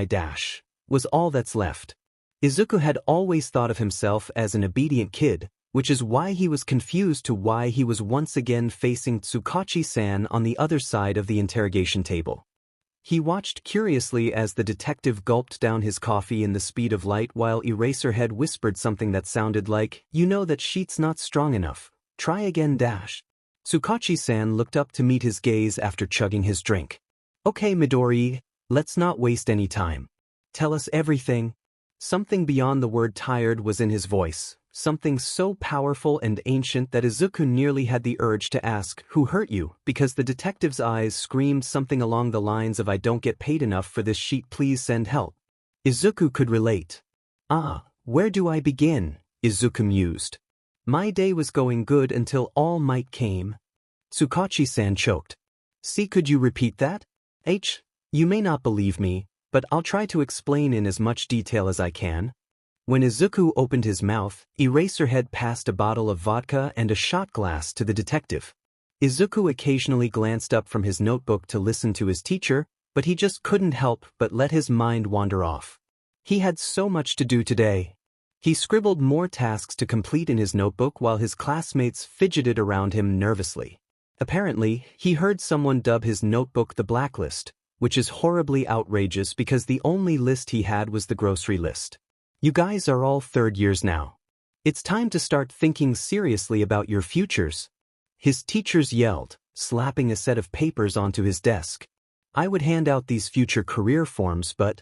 was all that's left." Izuku had always thought of himself as an obedient kid, which is why he was confused to why he was once again facing Tsukauchi-san on the other side of the interrogation table. He watched curiously as the detective gulped down his coffee in the speed of light while Eraserhead whispered something that sounded like, "You know that sheet's not strong enough. Try again." Tsukauchi-san looked up to meet his gaze after chugging his drink. Okay, Midori, let's not waste any time. Tell us everything. Something beyond the word tired was in his voice, something so powerful and ancient that Izuku nearly had the urge to ask, "Who hurt you?" because the detective's eyes screamed something along the lines of, "I don't get paid enough for this sheet, please send help." Izuku could relate. Where do I begin? Izuku mused. My day was going good until All Might came. Tsukauchi-san choked. See, could you repeat that? You may not believe me, but I'll try to explain in as much detail as I can. When Izuku opened his mouth, Eraserhead passed a bottle of vodka and a shot glass to the detective. Izuku occasionally glanced up from his notebook to listen to his teacher, but he just couldn't help but let his mind wander off. He had so much to do today. He scribbled more tasks to complete in his notebook while his classmates fidgeted around him nervously. Apparently, he heard someone dub his notebook the blacklist, which is horribly outrageous because the only list he had was the grocery list. You guys are all third years now. It's time to start thinking seriously about your futures. His teachers yelled, slapping a set of papers onto his desk. I would hand out these future career forms, but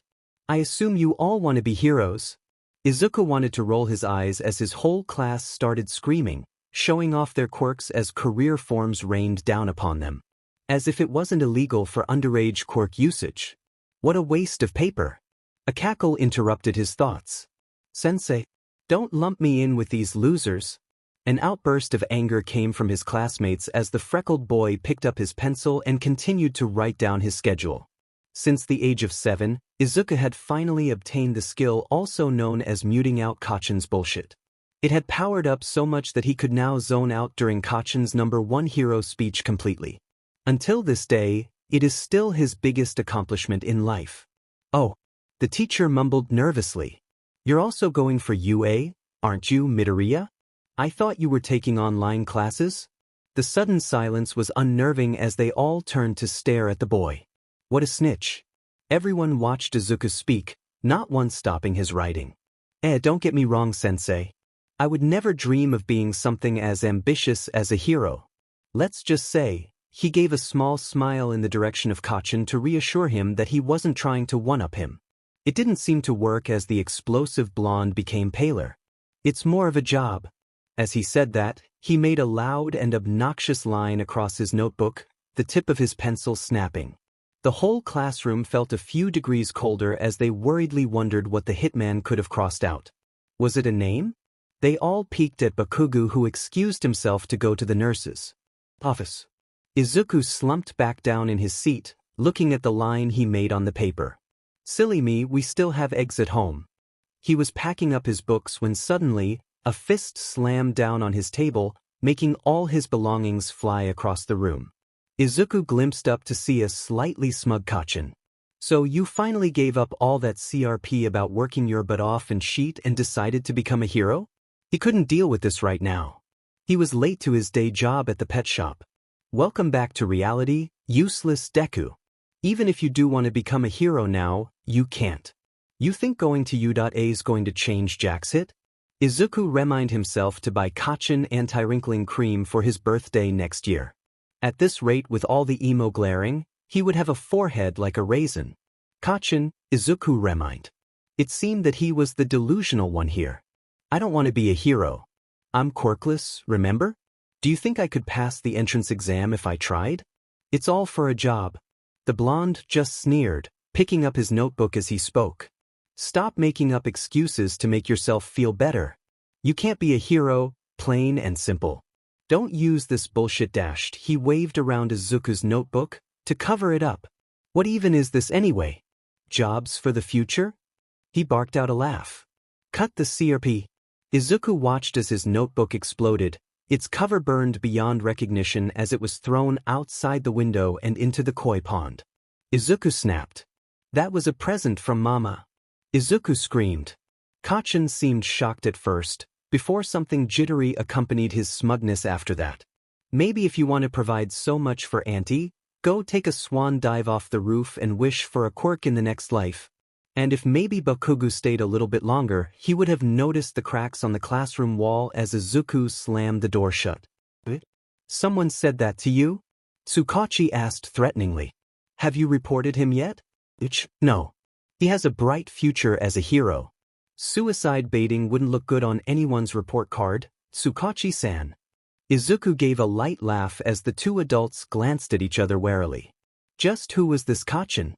I assume you all want to be heroes. Izuku wanted to roll his eyes as his whole class started screaming, showing off their quirks as career forms rained down upon them. As if it wasn't illegal for underage quirk usage. What a waste of paper. A cackle interrupted his thoughts. Sensei, don't lump me in with these losers. An outburst of anger came from his classmates as the freckled boy picked up his pencil and continued to write down his schedule. Since the age of 7, Izuku had finally obtained the skill also known as muting out Kachin's bullshit. It had powered up so much that he could now zone out during Kachin's #1 hero speech completely. Until this day, it is still his biggest accomplishment in life. Oh, the teacher mumbled nervously. You're also going for UA, aren't you, Midoriya? I thought you were taking online classes? The sudden silence was unnerving as they all turned to stare at the boy. What a snitch. Everyone watched Izuku speak, not once stopping his writing. Don't get me wrong, sensei. I would never dream of being something as ambitious as a hero. Let's just say, he gave a small smile in the direction of Kachin to reassure him that he wasn't trying to one-up him. It didn't seem to work as the explosive blonde became paler. It's more of a job. As he said that, he made a loud and obnoxious line across his notebook, the tip of his pencil snapping. The whole classroom felt a few degrees colder as they worriedly wondered what the hitman could have crossed out. Was it a name? They all peeked at Bakugou, who excused himself to go to the nurse's office. Izuku slumped back down in his seat, looking at the line he made on the paper. Silly me, we still have eggs at home. He was packing up his books when suddenly, a fist slammed down on his table, making all his belongings fly across the room. Izuku glimpsed up to see a slightly smug Kachin. So you finally gave up all that CRP about working your butt off and cheat and decided to become a hero? He couldn't deal with this right now. He was late to his day job at the pet shop. Welcome back to reality, useless Deku. Even if you do want to become a hero now, you can't. You think going to U.A is going to change Jack's hit? Izuku reminded himself to buy Kachin anti-wrinkling cream for his birthday next year. At this rate, with all the emo glaring, he would have a forehead like a raisin. Kachin, Izuku reminded. It seemed that he was the delusional one here. I don't want to be a hero. I'm quirkless, remember? Do you think I could pass the entrance exam if I tried? It's all for a job. The blonde just sneered, picking up his notebook as he spoke. Stop making up excuses to make yourself feel better. You can't be a hero, plain and simple. Don't use this bullshit dashed. He waved around Izuku's notebook to cover it up. What even is this anyway? Jobs for the future? He barked out a laugh. Cut the CRP. Izuku watched as his notebook exploded, its cover burned beyond recognition as it was thrown outside the window and into the koi pond. Izuku snapped. That was a present from Mama. Izuku screamed. Kachin seemed shocked at first, before something jittery accompanied his smugness after that. Maybe if you want to provide so much for Auntie, go take a swan dive off the roof and wish for a quirk in the next life. And if maybe Bakugou stayed a little bit longer, he would have noticed the cracks on the classroom wall as Izuku slammed the door shut. Someone said that to you? Tsukauchi asked threateningly. Have you reported him yet? No. He has a bright future as a hero. Suicide baiting wouldn't look good on anyone's report card, Tsukauchi-san. Izuku gave a light laugh as the two adults glanced at each other warily. Just who was this Kachin?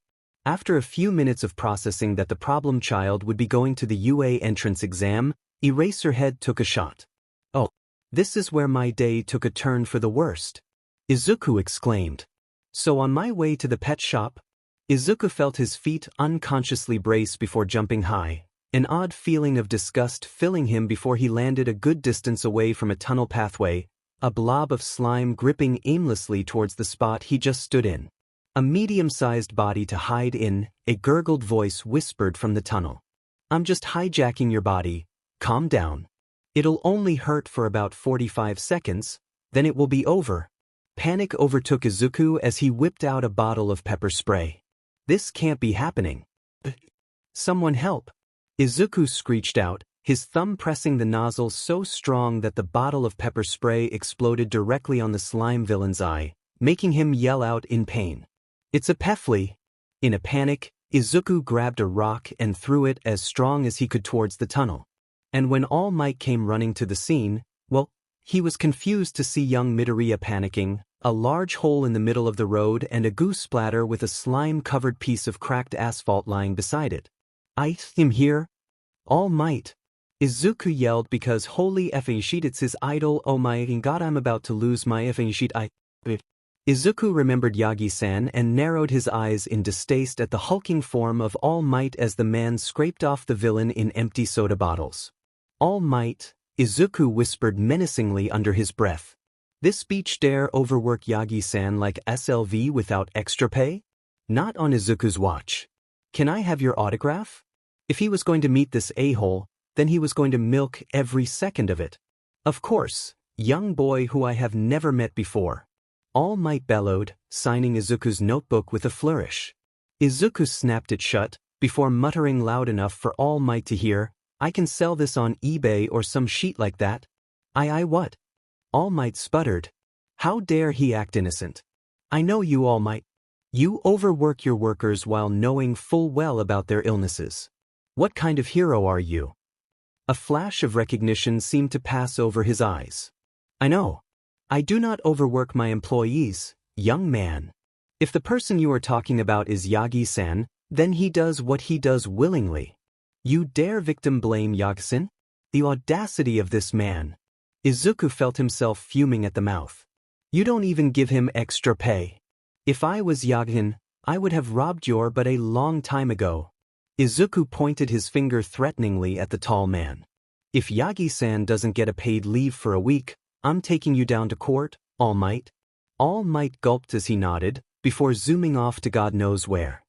After a few minutes of processing that the problem child would be going to the UA entrance exam, Eraserhead took a shot. Oh, This is where my day took a turn for the worst. Izuku exclaimed. So on my way to the pet shop? Izuku felt his feet unconsciously brace before jumping high, an odd feeling of disgust filling him before he landed a good distance away from a tunnel pathway, a blob of slime gripping aimlessly towards the spot he just stood in. A medium-sized body to hide in, a gurgled voice whispered from the tunnel. I'm just hijacking your body, calm down. It'll only hurt for about 45 seconds, then it will be over. Panic overtook Izuku as he whipped out a bottle of pepper spray. This can't be happening. Someone help. Izuku screeched out, his thumb pressing the nozzle so strong that the bottle of pepper spray exploded directly on the slime villain's eye, making him yell out in pain. It's a pefli. In a panic, Izuku grabbed a rock and threw it as strong as he could towards the tunnel. And when All Might came running to the scene, well, he was confused to see young Midoriya panicking, a large hole in the middle of the road and a goo splatter with a slime-covered piece of cracked asphalt lying beside it. I am here? All Might. Izuku yelled because holy effing shit, it's his idol. Oh my god, I'm about to lose my effing shit. Izuku remembered Yagi-san and narrowed his eyes in distaste at the hulking form of All Might as the man scraped off the villain in empty soda bottles. All Might, Izuku whispered menacingly under his breath. This speech dare overwork Yagi-san like SLV without extra pay? Not on Izuku's watch. Can I have your autograph? If he was going to meet this a-hole, then he was going to milk every second of it. Of course, young boy who I have never met before. All Might bellowed, signing Izuku's notebook with a flourish. Izuku snapped it shut, before muttering loud enough for All Might to hear, I can sell this on eBay or some shit like that. I what? All Might sputtered. How dare he act innocent? I know you, All Might. You overwork your workers while knowing full well about their illnesses. What kind of hero are you? A flash of recognition seemed to pass over his eyes. I know. I do not overwork my employees, young man. If the person you are talking about is Yagi-san, then he does what he does willingly. You dare victim blame Yagi-san? The audacity of this man. Izuku felt himself fuming at the mouth. You don't even give him extra pay. If I was Yagi-san, I would have robbed your but a long time ago. Izuku pointed his finger threateningly at the tall man. If Yagi-san doesn't get a paid leave for a week, I'm taking you down to court, All Might. All Might gulped as he nodded, before zooming off to God knows where.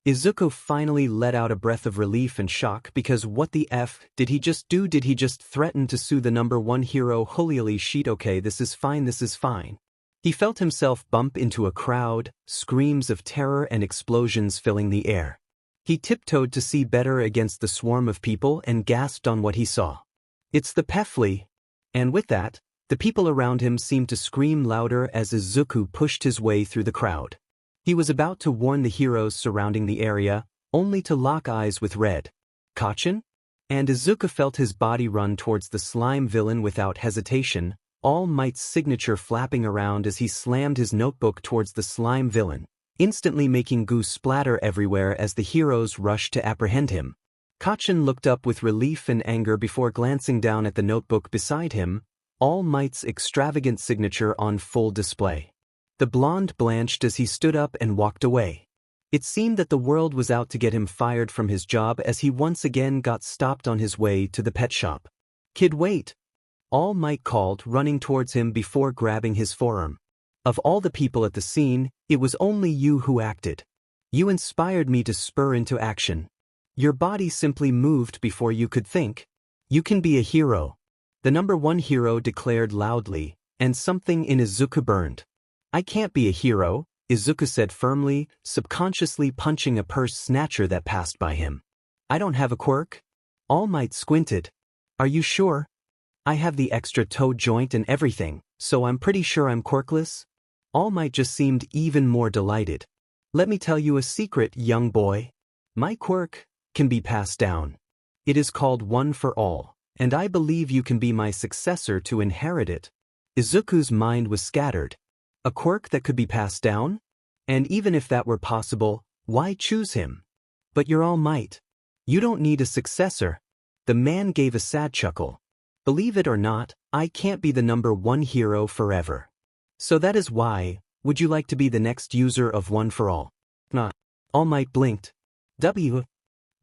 Izuku finally let out a breath of relief and shock because what the F did he just do? Did he just threaten to sue the #1 hero? Holy shit, okay, this is fine. He felt himself bump into a crowd, screams of terror and explosions filling the air. He tiptoed to see better against the swarm of people and gasped on what he saw. It's the pefli. And with that, the people around him seemed to scream louder as Izuku pushed his way through the crowd. He was about to warn the heroes surrounding the area, only to lock eyes with Red. Kachin? And Izuku felt his body run towards the slime villain without hesitation, All Might's signature flapping around as he slammed his notebook towards the slime villain, instantly making goo splatter everywhere as the heroes rushed to apprehend him. Kachin looked up with relief and anger before glancing down at the notebook beside him, All Might's extravagant signature on full display. The blonde blanched as he stood up and walked away. It seemed that the world was out to get him fired from his job as he once again got stopped on his way to the pet shop. Kid, wait! All Might called, running towards him before grabbing his forearm. Of all the people at the scene, it was only you who acted. You inspired me to spur into action. Your body simply moved before you could think. You can be a hero. The #1 hero declared loudly, and something in Izuku burned. I can't be a hero, Izuku said firmly, subconsciously punching a purse snatcher that passed by him. I don't have a quirk? All Might squinted. Are you sure? I have the extra toe joint and everything, so I'm pretty sure I'm quirkless. All Might just seemed even more delighted. Let me tell you a secret, young boy. My quirk can be passed down. It is called One for All, and I believe you can be my successor to inherit it. Izuku's mind was scattered. A quirk that could be passed down? And even if that were possible, why choose him? But you're All Might. You don't need a successor. The man gave a sad chuckle. Believe it or not, I can't be the #1 hero forever. So that is why, would you like to be the next user of One for All? Nah. All Might blinked.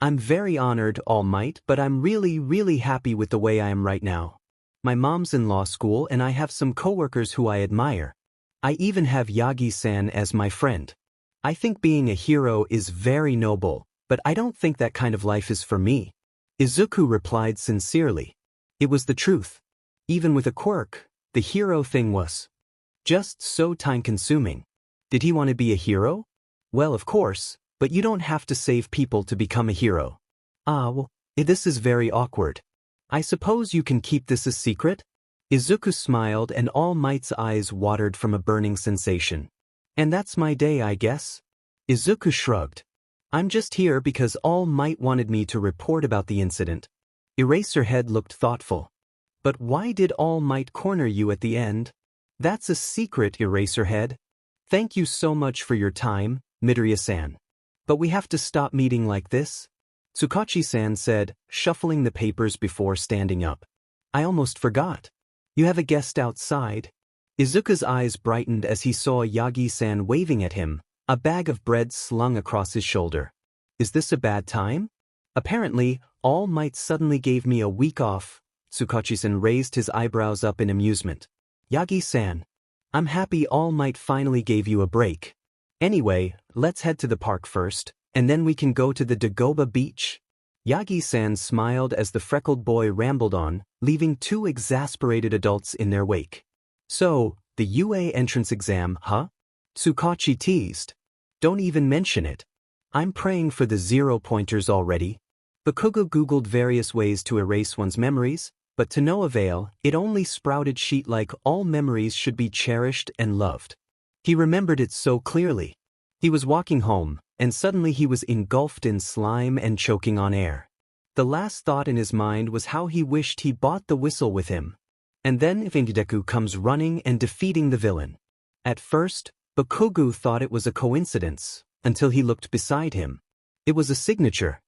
I'm very honored, All Might, but I'm really happy with the way I am right now. My mom's in law school and I have some coworkers who I admire. I even have Yagi-san as my friend. I think being a hero is very noble, but I don't think that kind of life is for me. Izuku replied sincerely. It was the truth. Even with a quirk, the hero thing was just so time-consuming. Did he want to be a hero? Well, of course, but you don't have to save people to become a hero. Well, this is very awkward. I suppose you can keep this a secret? Izuku smiled and All Might's eyes watered from a burning sensation. And that's my day, I guess? Izuku shrugged. I'm just here because All Might wanted me to report about the incident. Eraserhead looked thoughtful. But why did All Might corner you at the end? That's a secret, Eraserhead. Thank you so much for your time, Midoriya-san. But we have to stop meeting like this? Tsukauchi-san said, shuffling the papers before standing up. I almost forgot. You have a guest outside? Izuku's eyes brightened as he saw Yagi-san waving at him, a bag of bread slung across his shoulder. Is this a bad time? Apparently, All Might suddenly gave me a week off. Tsukauchi-san raised his eyebrows up in amusement. Yagi-san. I'm happy All Might finally gave you a break. Anyway, let's head to the park first, and then we can go to the Dagoba beach. Yagi-san smiled as the freckled boy rambled on, leaving two exasperated adults in their wake. So, the UA entrance exam, huh? Tsukauchi teased. Don't even mention it. I'm praying for the 0-pointers already. Bakugou googled various ways to erase one's memories, but to no avail, it only sprouted sheet like all memories should be cherished and loved. He remembered it so clearly. He was walking home, and suddenly he was engulfed in slime and choking on air. The last thought in his mind was how he wished he bought the whistle with him. And then Deku comes running and defeating the villain. At first, Bakugou thought it was a coincidence, until he looked beside him. It was a signature.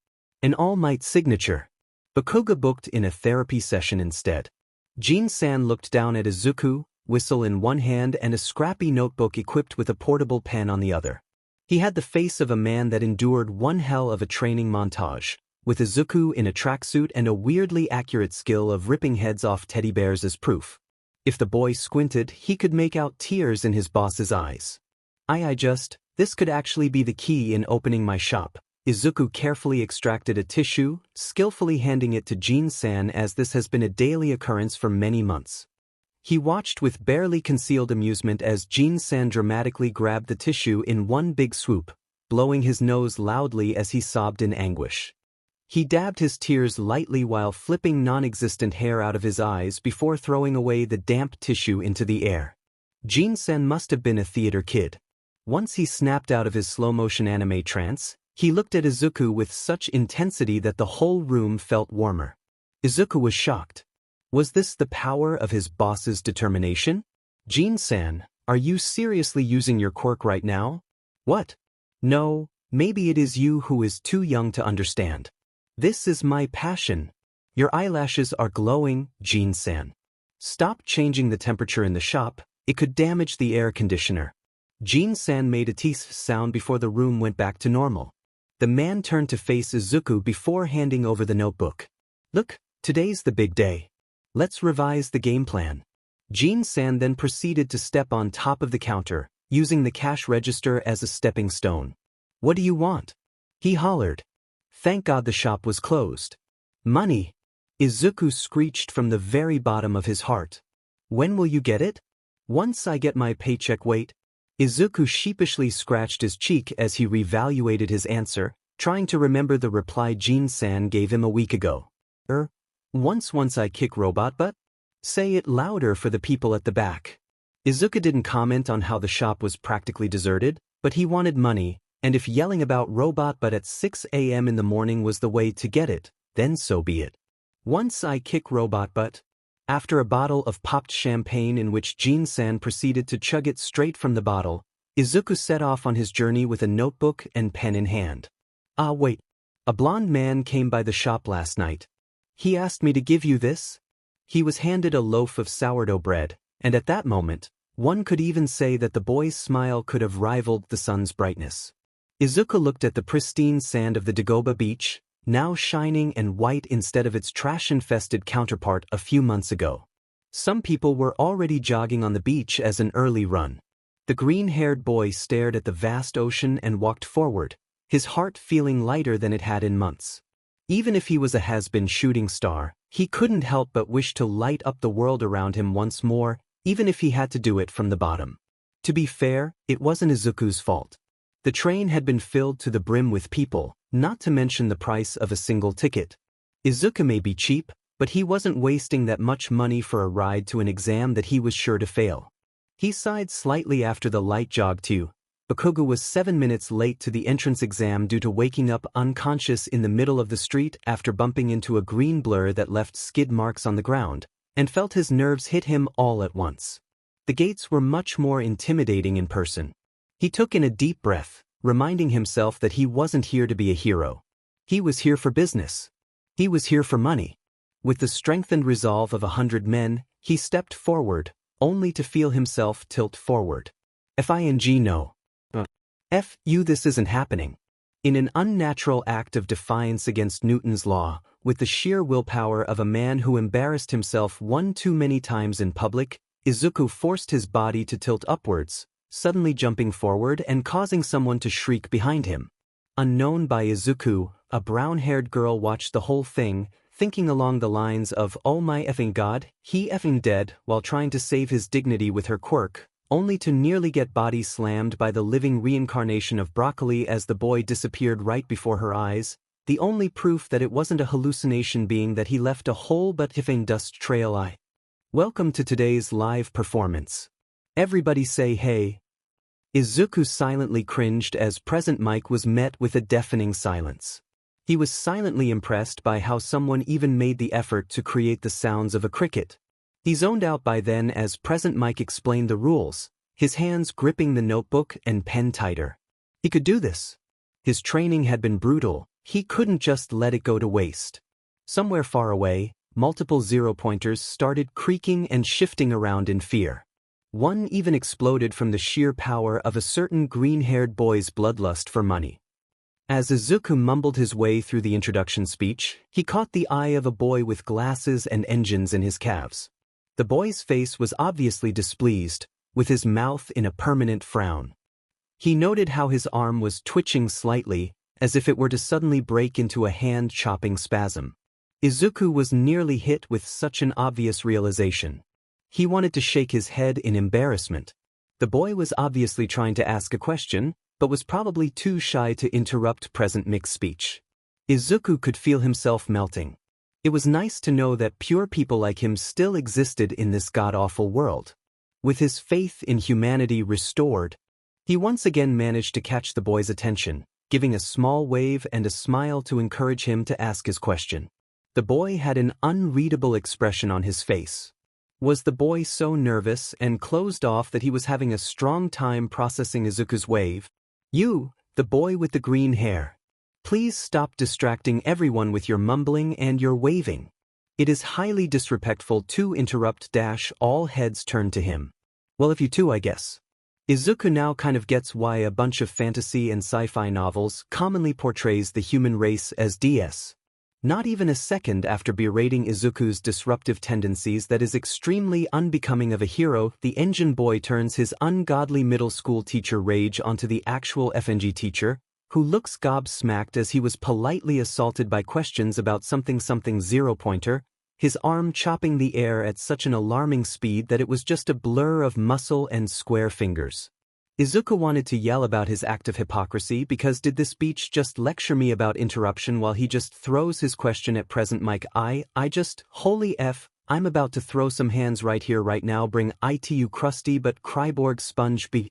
An All Might signature. Bakugou booked in a therapy session instead. Jin-san looked down at Izuku, whistle in one hand and a scrappy notebook equipped with a portable pen on the other. He had the face of a man that endured one hell of a training montage, with Izuku in a tracksuit and a weirdly accurate skill of ripping heads off teddy bears as proof. If the boy squinted, he could make out tears in his boss's eyes. This could actually be the key in opening my shop. Izuku carefully extracted a tissue, skillfully handing it to Jin-san as this has been a daily occurrence for many months. He watched with barely concealed amusement as Jin-san dramatically grabbed the tissue in one big swoop, blowing his nose loudly as he sobbed in anguish. He dabbed his tears lightly while flipping non-existent hair out of his eyes before throwing away the damp tissue into the air. Jin-san must have been a theater kid. Once he snapped out of his slow-motion anime trance, he looked at Izuku with such intensity that the whole room felt warmer. Izuku was shocked. Was this the power of his boss's determination? Jin-san, are you seriously using your quirk right now? What? No, maybe it is you who is too young to understand. This is my passion. Your eyelashes are glowing, Jin-san. Stop changing the temperature in the shop, it could damage the air conditioner. Jin-san made a teeth sound before the room went back to normal. The man turned to face Izuku before handing over the notebook. Look, today's the big day. Let's revise the game plan. Jin-san then proceeded to step on top of the counter, using the cash register as a stepping stone. What do you want? He hollered. Thank God the shop was closed. Money! Izuku screeched from the very bottom of his heart. When will you get it? Once I get my paycheck. Wait. Izuku sheepishly scratched his cheek as he reevaluated his answer, trying to remember the reply Jin-san gave him a week ago. Once I kick robot butt? Say it louder for the people at the back. Izuku didn't comment on how the shop was practically deserted, but he wanted money, and if yelling about robot butt at 6 a.m. in the morning was the way to get it, then so be it. Once I kick robot butt. After a bottle of popped champagne in which Jin-san proceeded to chug it straight from the bottle, Izuku set off on his journey with a notebook and pen in hand. Wait. A blonde man came by the shop last night. He asked me to give you this. He was handed a loaf of sourdough bread, and at that moment, one could even say that the boy's smile could have rivaled the sun's brightness. Izuku looked at the pristine sand of the Dagoba beach, now shining and white instead of its trash-infested counterpart a few months ago. Some people were already jogging on the beach as an early run. The green-haired boy stared at the vast ocean and walked forward, his heart feeling lighter than it had in months. Even if he was a has-been shooting star, he couldn't help but wish to light up the world around him once more, even if he had to do it from the bottom. To be fair, it wasn't Izuku's fault. The train had been filled to the brim with people, not to mention the price of a single ticket. Izuku may be cheap, but he wasn't wasting that much money for a ride to an exam that he was sure to fail. He sighed slightly after the light jog too. Bakugou was 7 minutes late to the entrance exam due to waking up unconscious in the middle of the street after bumping into a green blur that left skid marks on the ground, and felt his nerves hit him all at once. The gates were much more intimidating in person. He took in a deep breath, reminding himself that he wasn't here to be a hero. He was here for business. He was here for money. With the strengthened resolve of 100 men, he stepped forward, only to feel himself tilt forward. No. This isn't happening. In an unnatural act of defiance against Newton's law, with the sheer willpower of a man who embarrassed himself one too many times in public, Izuku forced his body to tilt upwards, suddenly jumping forward and causing someone to shriek behind him. Unknown by Izuku, a brown-haired girl watched the whole thing, thinking along the lines of, "Oh my effing god, he effing dead," while trying to save his dignity with her quirk, only to nearly get body slammed by the living reincarnation of broccoli as the boy disappeared right before her eyes, the only proof that it wasn't a hallucination being that he left a whole but effing dust trail. Welcome to today's live performance. Everybody say hey. Izuku silently cringed as present mic was met with a deafening silence. He was silently impressed by how someone even made the effort to create the sounds of a cricket. He zoned out by then as present mic explained the rules, his hands gripping the notebook and pen tighter. He could do this. His training had been brutal, he couldn't just let it go to waste. Somewhere far away, multiple zero-pointers started creaking and shifting around in fear. One even exploded from the sheer power of a certain green-haired boy's bloodlust for money. As Izuku mumbled his way through the introduction speech, he caught the eye of a boy with glasses and engines in his calves. The boy's face was obviously displeased, with his mouth in a permanent frown. He noted how his arm was twitching slightly, as if it were to suddenly break into a hand-chopping spasm. Izuku was nearly hit with such an obvious realization. He wanted to shake his head in embarrassment. The boy was obviously trying to ask a question, but was probably too shy to interrupt present mic's speech. Izuku could feel himself melting. It was nice to know that pure people like him still existed in this god-awful world. With his faith in humanity restored, he once again managed to catch the boy's attention, giving a small wave and a smile to encourage him to ask his question. The boy had an unreadable expression on his face. Was the boy so nervous and closed off that he was having a strong time processing Izuku's wave? "You, the boy with the green hair. Please stop distracting everyone with your mumbling and your waving. It is highly disrespectful to interrupt. All heads turned to him. Well, if you too, I guess." Izuku now kind of gets why a bunch of fantasy and sci-fi novels commonly portrays the human race as DS. Not even a second after berating Izuku's disruptive tendencies that is extremely unbecoming of a hero, the engine boy turns his ungodly middle school teacher rage onto the actual FNG teacher, who looks gobsmacked as he was politely assaulted by questions about something zero-pointer, his arm chopping the air at such an alarming speed that it was just a blur of muscle and square fingers. Izuku wanted to yell about his act of hypocrisy because did this speech just lecture me about interruption while he just throws his question at present mic. Holy F, I'm about to throw some hands right here right now, bring it you crusty but Kryborg sponge b.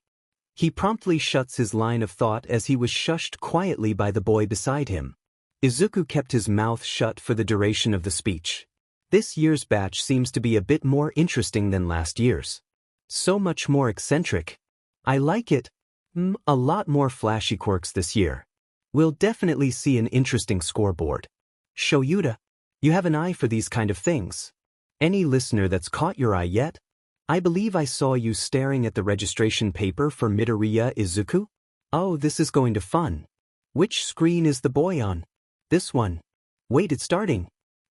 He promptly shuts his line of thought as he was shushed quietly by the boy beside him. Izuku kept his mouth shut for the duration of the speech. This year's batch seems to be a bit more interesting than last year's. So much more eccentric. I like it. A lot more flashy quirks this year. We'll definitely see an interesting scoreboard. Shoyuta, you have an eye for these kind of things. Any listener that's caught your eye yet? I believe I saw you staring at the registration paper for Midoriya Izuku? Oh, this is going to fun. Which screen is the boy on? This one. Wait, it's starting.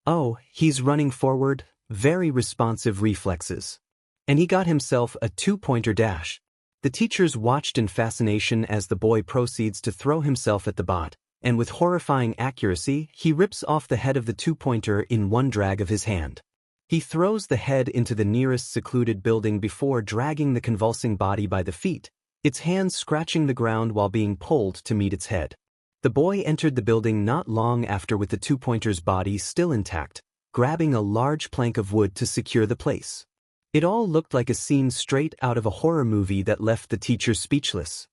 Oh, he's running forward, very responsive reflexes. And he got himself a 2-pointer dash. The teachers watched in fascination as the boy proceeds to throw himself at the bot, and with horrifying accuracy, he rips off the head of the 2-pointer in one drag of his hand. He throws the head into the nearest secluded building before dragging the convulsing body by the feet, its hands scratching the ground while being pulled to meet its head. The boy entered the building not long after with the 2-pointer's body still intact, grabbing a large plank of wood to secure the place. It all looked like a scene straight out of a horror movie that left the teacher speechless.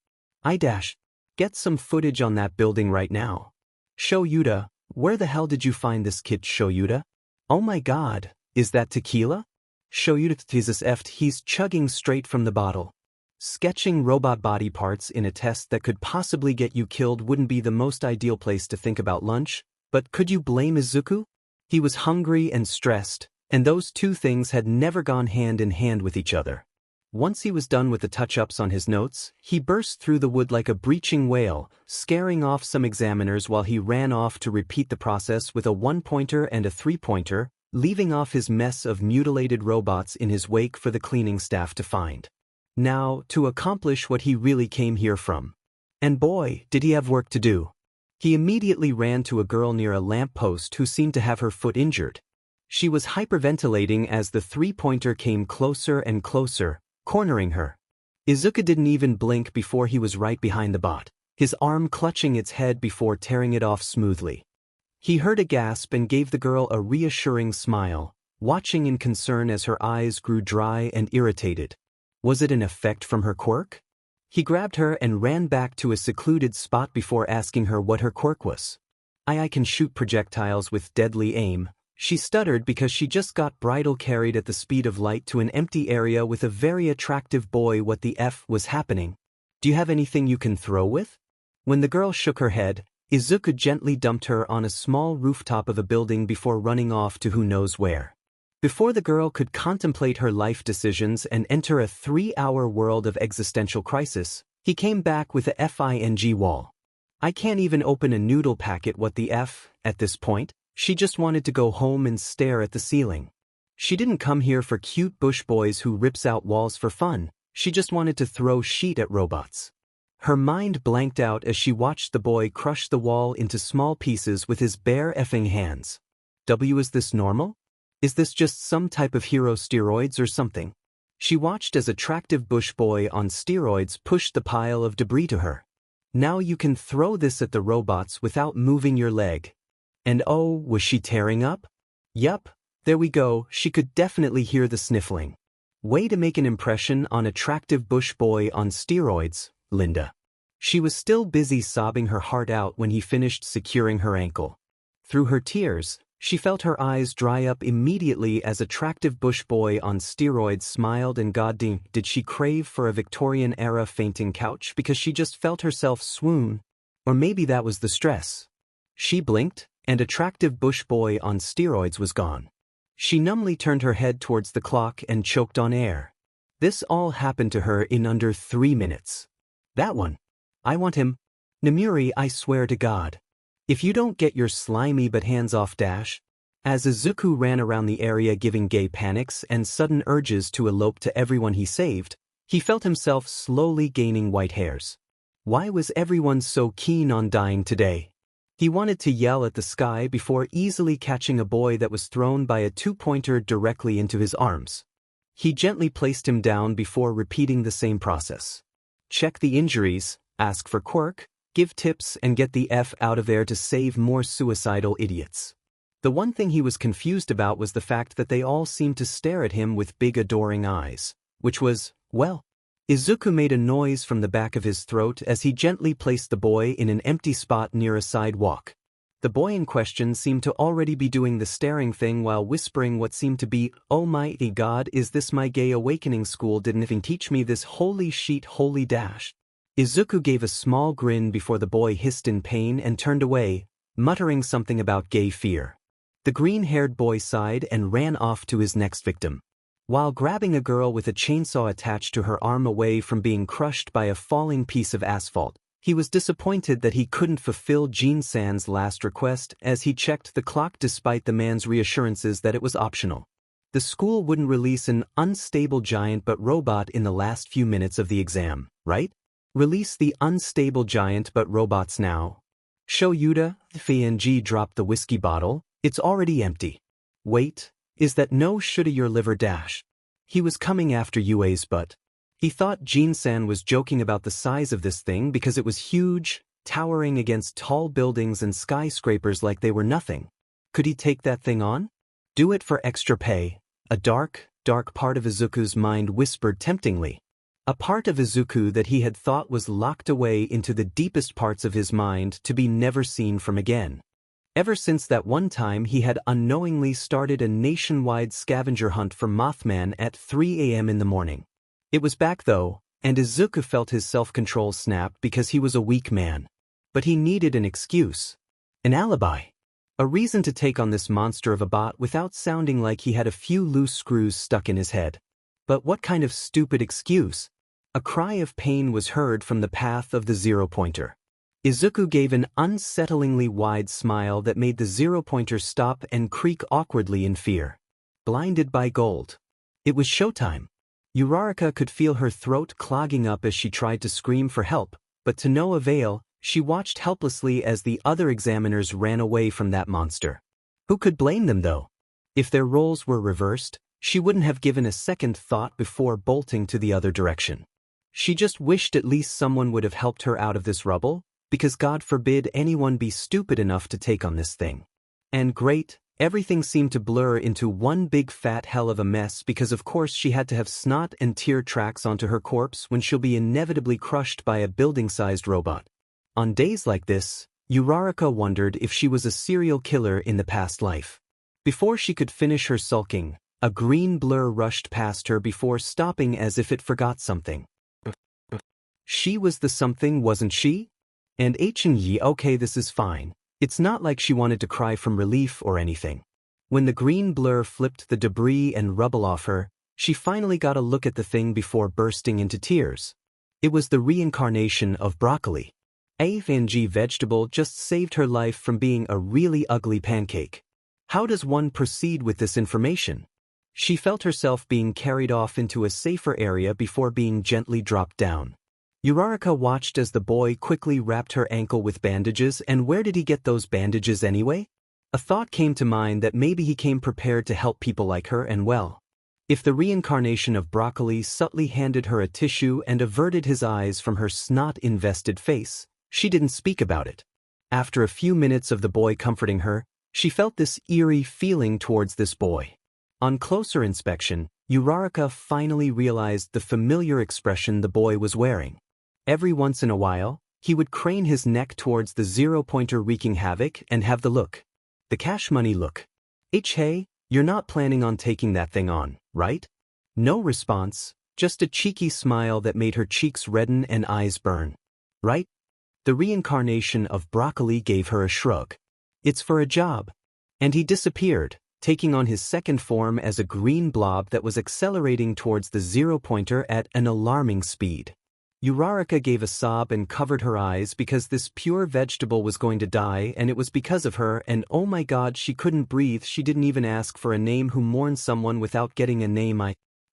Get some footage on that building right now. Shoyuta, where the hell did you find this kid, Shoyuta? Oh my god, is that tequila? Shoyuta, he's chugging straight from the bottle. Sketching robot body parts in a test that could possibly get you killed wouldn't be the most ideal place to think about lunch, but could you blame Izuku? He was hungry and stressed, and those two things had never gone hand in hand with each other. Once he was done with the touch-ups on his notes, he burst through the wood like a breaching whale, scaring off some examiners while he ran off to repeat the process with a 1-pointer and a 3-pointer, leaving off his mess of mutilated robots in his wake for the cleaning staff to find. Now, to accomplish what he really came here from. And boy, did he have work to do. He immediately ran to a girl near a lamppost who seemed to have her foot injured. She was hyperventilating as the 3-pointer came closer and closer, cornering her. Izuku didn't even blink before he was right behind the bot, his arm clutching its head before tearing it off smoothly. He heard a gasp and gave the girl a reassuring smile, watching in concern as her eyes grew dry and irritated. Was it an effect from her quirk? He grabbed her and ran back to a secluded spot before asking her what her quirk was. I can shoot projectiles with deadly aim. She stuttered because she just got bridle carried at the speed of light to an empty area with a very attractive boy. What the F was happening? Do you have anything you can throw with? When the girl shook her head, Izuku gently dumped her on a small rooftop of a building before running off to who knows where. Before the girl could contemplate her life decisions and enter a 3-hour world of existential crisis, he came back with a FING wall. I can't even open a noodle packet. What the F? At this point, she just wanted to go home and stare at the ceiling. She didn't come here for cute bush boys who rips out walls for fun, she just wanted to throw shit at robots. Her mind blanked out as she watched the boy crush the wall into small pieces with his bare effing hands. Is this normal? Is this just some type of hero steroids or something? She watched as attractive bush boy on steroids pushed the pile of debris to her. Now you can throw this at the robots without moving your leg. And oh, was she tearing up? Yup, there we go, she could definitely hear the sniffling. Way to make an impression on attractive bush boy on steroids, Linda. She was still busy sobbing her heart out when he finished securing her ankle. Through her tears, she felt her eyes dry up immediately as attractive bush boy on steroids smiled, and goddamn, did she crave for a Victorian-era fainting couch because she just felt herself swoon. Or maybe that was the stress. She blinked, and attractive bush boy on steroids was gone. She numbly turned her head towards the clock and choked on air. This all happened to her in under 3 minutes. That one. I want him. Namuri, I swear to God. If you don't get your slimy but hands-off dash. As Izuku ran around the area giving gay panics and sudden urges to elope to everyone he saved, he felt himself slowly gaining white hairs. Why was everyone so keen on dying today? He wanted to yell at the sky before easily catching a boy that was thrown by a 2-pointer directly into his arms. He gently placed him down before repeating the same process. Check the injuries, ask for quirk, give tips, and get the F out of there to save more suicidal idiots. The one thing he was confused about was the fact that they all seemed to stare at him with big adoring eyes, which was, well. Izuku made a noise from the back of his throat as he gently placed the boy in an empty spot near a sidewalk. The boy in question seemed to already be doing the staring thing while whispering what seemed to be, "Oh mighty God, is this my gay awakening? School didn't even teach me this. Holy shit, holy dash." Izuku gave a small grin before the boy hissed in pain and turned away, muttering something about gay fear. The green-haired boy sighed and ran off to his next victim. While grabbing a girl with a chainsaw attached to her arm away from being crushed by a falling piece of asphalt, he was disappointed that he couldn't fulfill Jin-san's last request as he checked the clock despite the man's reassurances that it was optional. The school wouldn't release an unstable giant but robot in the last few minutes of the exam, right? Release the unstable giant but robots now. Show Yuta, FNG dropped the whiskey bottle, it's already empty. Wait, is that no shoulda your liver dash? He was coming after Yue's butt. He thought Jin-san was joking about the size of this thing because it was huge, towering against tall buildings and skyscrapers like they were nothing. Could he take that thing on? Do it for extra pay, a dark, dark part of Izuku's mind whispered temptingly. A part of Izuku that he had thought was locked away into the deepest parts of his mind to be never seen from again. Ever since that one time he had unknowingly started a nationwide scavenger hunt for Mothman at 3 a.m. in the morning. It was back though, and Izuku felt his self-control snap because he was a weak man. But he needed an excuse. An alibi. A reason to take on this monster of a bot without sounding like he had a few loose screws stuck in his head. But what kind of stupid excuse? A cry of pain was heard from the path of the zero-pointer. Izuku gave an unsettlingly wide smile that made the zero-pointer stop and creak awkwardly in fear. Blinded by gold. It was showtime. Uraraka could feel her throat clogging up as she tried to scream for help, but to no avail, she watched helplessly as the other examiners ran away from that monster. Who could blame them though? If their roles were reversed, she wouldn't have given a second thought before bolting to the other direction. She just wished at least someone would have helped her out of this rubble, because God forbid anyone be stupid enough to take on this thing. And great, everything seemed to blur into one big fat hell of a mess because of course she had to have snot and tear tracks onto her corpse when she'll be inevitably crushed by a building-sized robot. On days like this, Uraraka wondered if she was a serial killer in the past life. Before she could finish her sulking, a green blur rushed past her before stopping as if it forgot something. She was the something, wasn't she? And H&Y, okay, this is fine. It's not like she wanted to cry from relief or anything. When the green blur flipped the debris and rubble off her, she finally got a look at the thing before bursting into tears. It was the reincarnation of broccoli. A FNG vegetable just saved her life from being a really ugly pancake. How does one proceed with this information? She felt herself being carried off into a safer area before being gently dropped down. Uraraka watched as the boy quickly wrapped her ankle with bandages, and where did he get those bandages anyway? A thought came to mind that maybe he came prepared to help people like her and well. If the reincarnation of broccoli subtly handed her a tissue and averted his eyes from her snot-invested face, she didn't speak about it. After a few minutes of the boy comforting her, she felt this eerie feeling towards this boy. On closer inspection, Uraraka finally realized the familiar expression the boy was wearing. Every once in a while, he would crane his neck towards the zero-pointer wreaking havoc and have the look. The cash money look. Hey, you're not planning on taking that thing on, right? No response, just a cheeky smile that made her cheeks redden and eyes burn. Right? The reincarnation of broccoli gave her a shrug. It's for a job. And he disappeared, taking on his second form as a green blob that was accelerating towards the zero-pointer at an alarming speed. Uraraka gave a sob and covered her eyes because this pure vegetable was going to die and it was because of her, and oh my god, she couldn't breathe. She didn't even ask for a name. Who mourns someone without getting a name?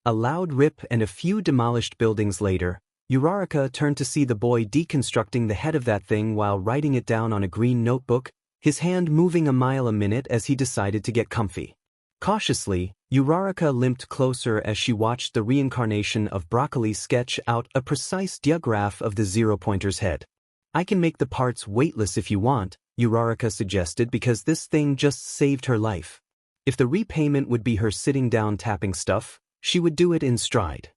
A loud rip, and a few demolished buildings later, Uraraka turned to see the boy deconstructing the head of that thing while writing it down on a green notebook, his hand moving a mile a minute as he decided to get comfy. Cautiously, Uraraka limped closer as she watched the reincarnation of broccoli sketch out a precise diagraph of the zero-pointer's head. I can make the parts weightless if you want, Uraraka suggested, because this thing just saved her life. If the repayment would be her sitting down tapping stuff, she would do it in stride.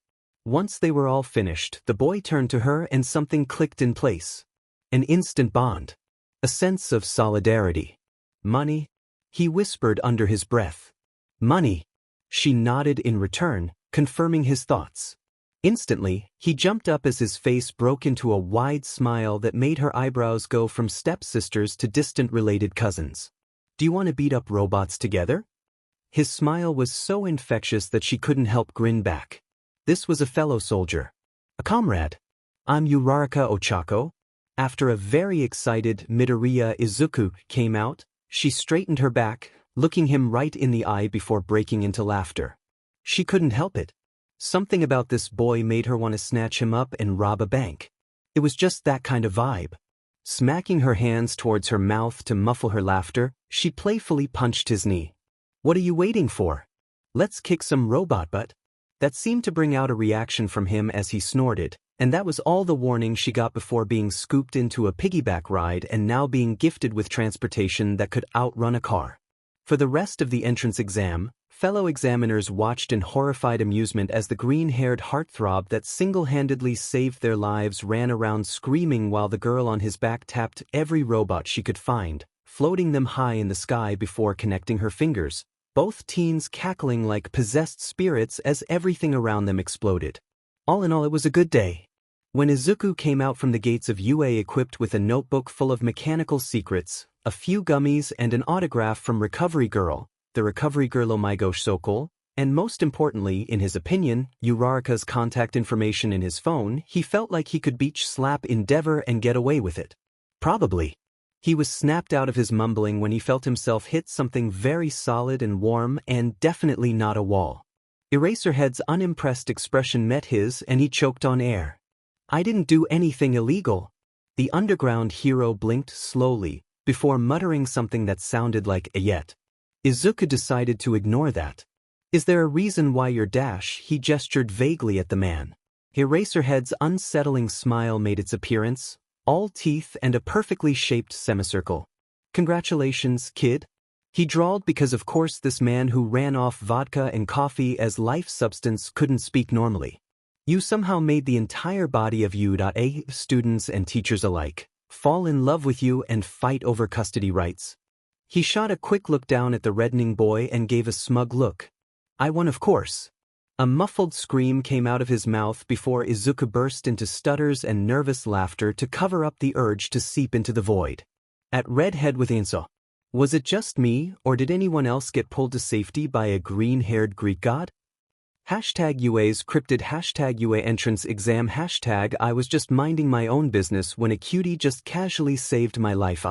Once they were all finished, the boy turned to her and something clicked in place. An instant bond. A sense of solidarity. Money? He whispered under his breath. Money. She nodded in return, confirming his thoughts. Instantly, he jumped up as his face broke into a wide smile that made her eyebrows go from stepsisters to distant related cousins. Do you want to beat up robots together? His smile was so infectious that she couldn't help grin back. This was a fellow soldier. A comrade. I'm Uraraka Ochako. After a very excited Midoriya Izuku came out, she straightened her back, looking him right in the eye before breaking into laughter. She couldn't help it. Something about this boy made her want to snatch him up and rob a bank. It was just that kind of vibe. Smacking her hands towards her mouth to muffle her laughter, she playfully punched his knee. What are you waiting for? Let's kick some robot butt. That seemed to bring out a reaction from him as he snorted, and that was all the warning she got before being scooped into a piggyback ride and now being gifted with transportation that could outrun a car. For the rest of the entrance exam, fellow examiners watched in horrified amusement as the green-haired heartthrob that single-handedly saved their lives ran around screaming while the girl on his back tapped every robot she could find, floating them high in the sky before connecting her fingers, both teens cackling like possessed spirits as everything around them exploded. All in all, it was a good day. When Izuku came out from the gates of UA equipped with a notebook full of mechanical secrets, a few gummies and an autograph from Recovery Girl, the Recovery Girl Omigo Sokol, and most importantly, in his opinion, Uraraka's contact information in his phone, he felt like he could beach slap Endeavor and get away with it. Probably. He was snapped out of his mumbling when he felt himself hit something very solid and warm and definitely not a wall. Eraserhead's unimpressed expression met his and he choked on air. I didn't do anything illegal. The underground hero blinked slowly, before muttering something that sounded like a yet. Izuku decided to ignore that. Is there a reason why you're dash? He gestured vaguely at the man. Eraserhead's unsettling smile made its appearance, all teeth and a perfectly shaped semicircle. Congratulations, kid. He drawled because of course this man who ran off vodka and coffee as life substance couldn't speak normally. You somehow made the entire body of U.A. students and teachers alike fall in love with you and fight over custody rights. He shot a quick look down at the reddening boy and gave a smug look. I won, of course. A muffled scream came out of his mouth before Izuku burst into stutters and nervous laughter to cover up the urge to seep into the void. At Redhead with Inso. Was it just me, or did anyone else get pulled to safety by a green-haired Greek god? #UA's cryptid #UA entrance exam #I was just minding my own business when a cutie just casually saved my life.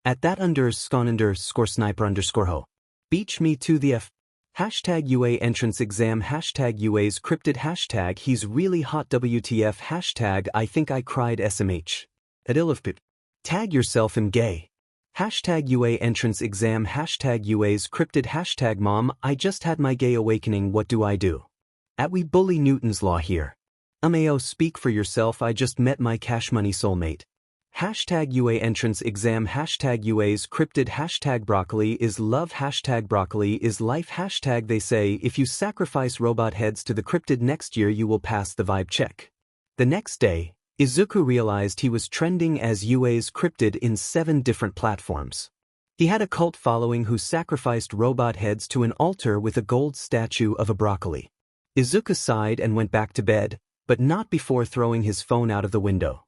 At that _score sniper _ho. Beach me to the F. #UA entrance exam #UA's cryptid he's really hot WTF I think I cried SMH. Adilifpip. Tag yourself in gay. #UA entrance exam #UA's cryptid mom I just had my gay awakening, what do I do? At we bully Newton's law here. AO speak for yourself, I just met my cash money soulmate. #UA entrance exam #UA's cryptid broccoli is love #broccoli is life they say if you sacrifice robot heads to the cryptid next year you will pass the vibe check. The next day, Izuku realized he was trending as UA's cryptid in 7 different platforms. He had a cult following who sacrificed robot heads to an altar with a gold statue of a broccoli. Izuku sighed and went back to bed, but not before throwing his phone out of the window.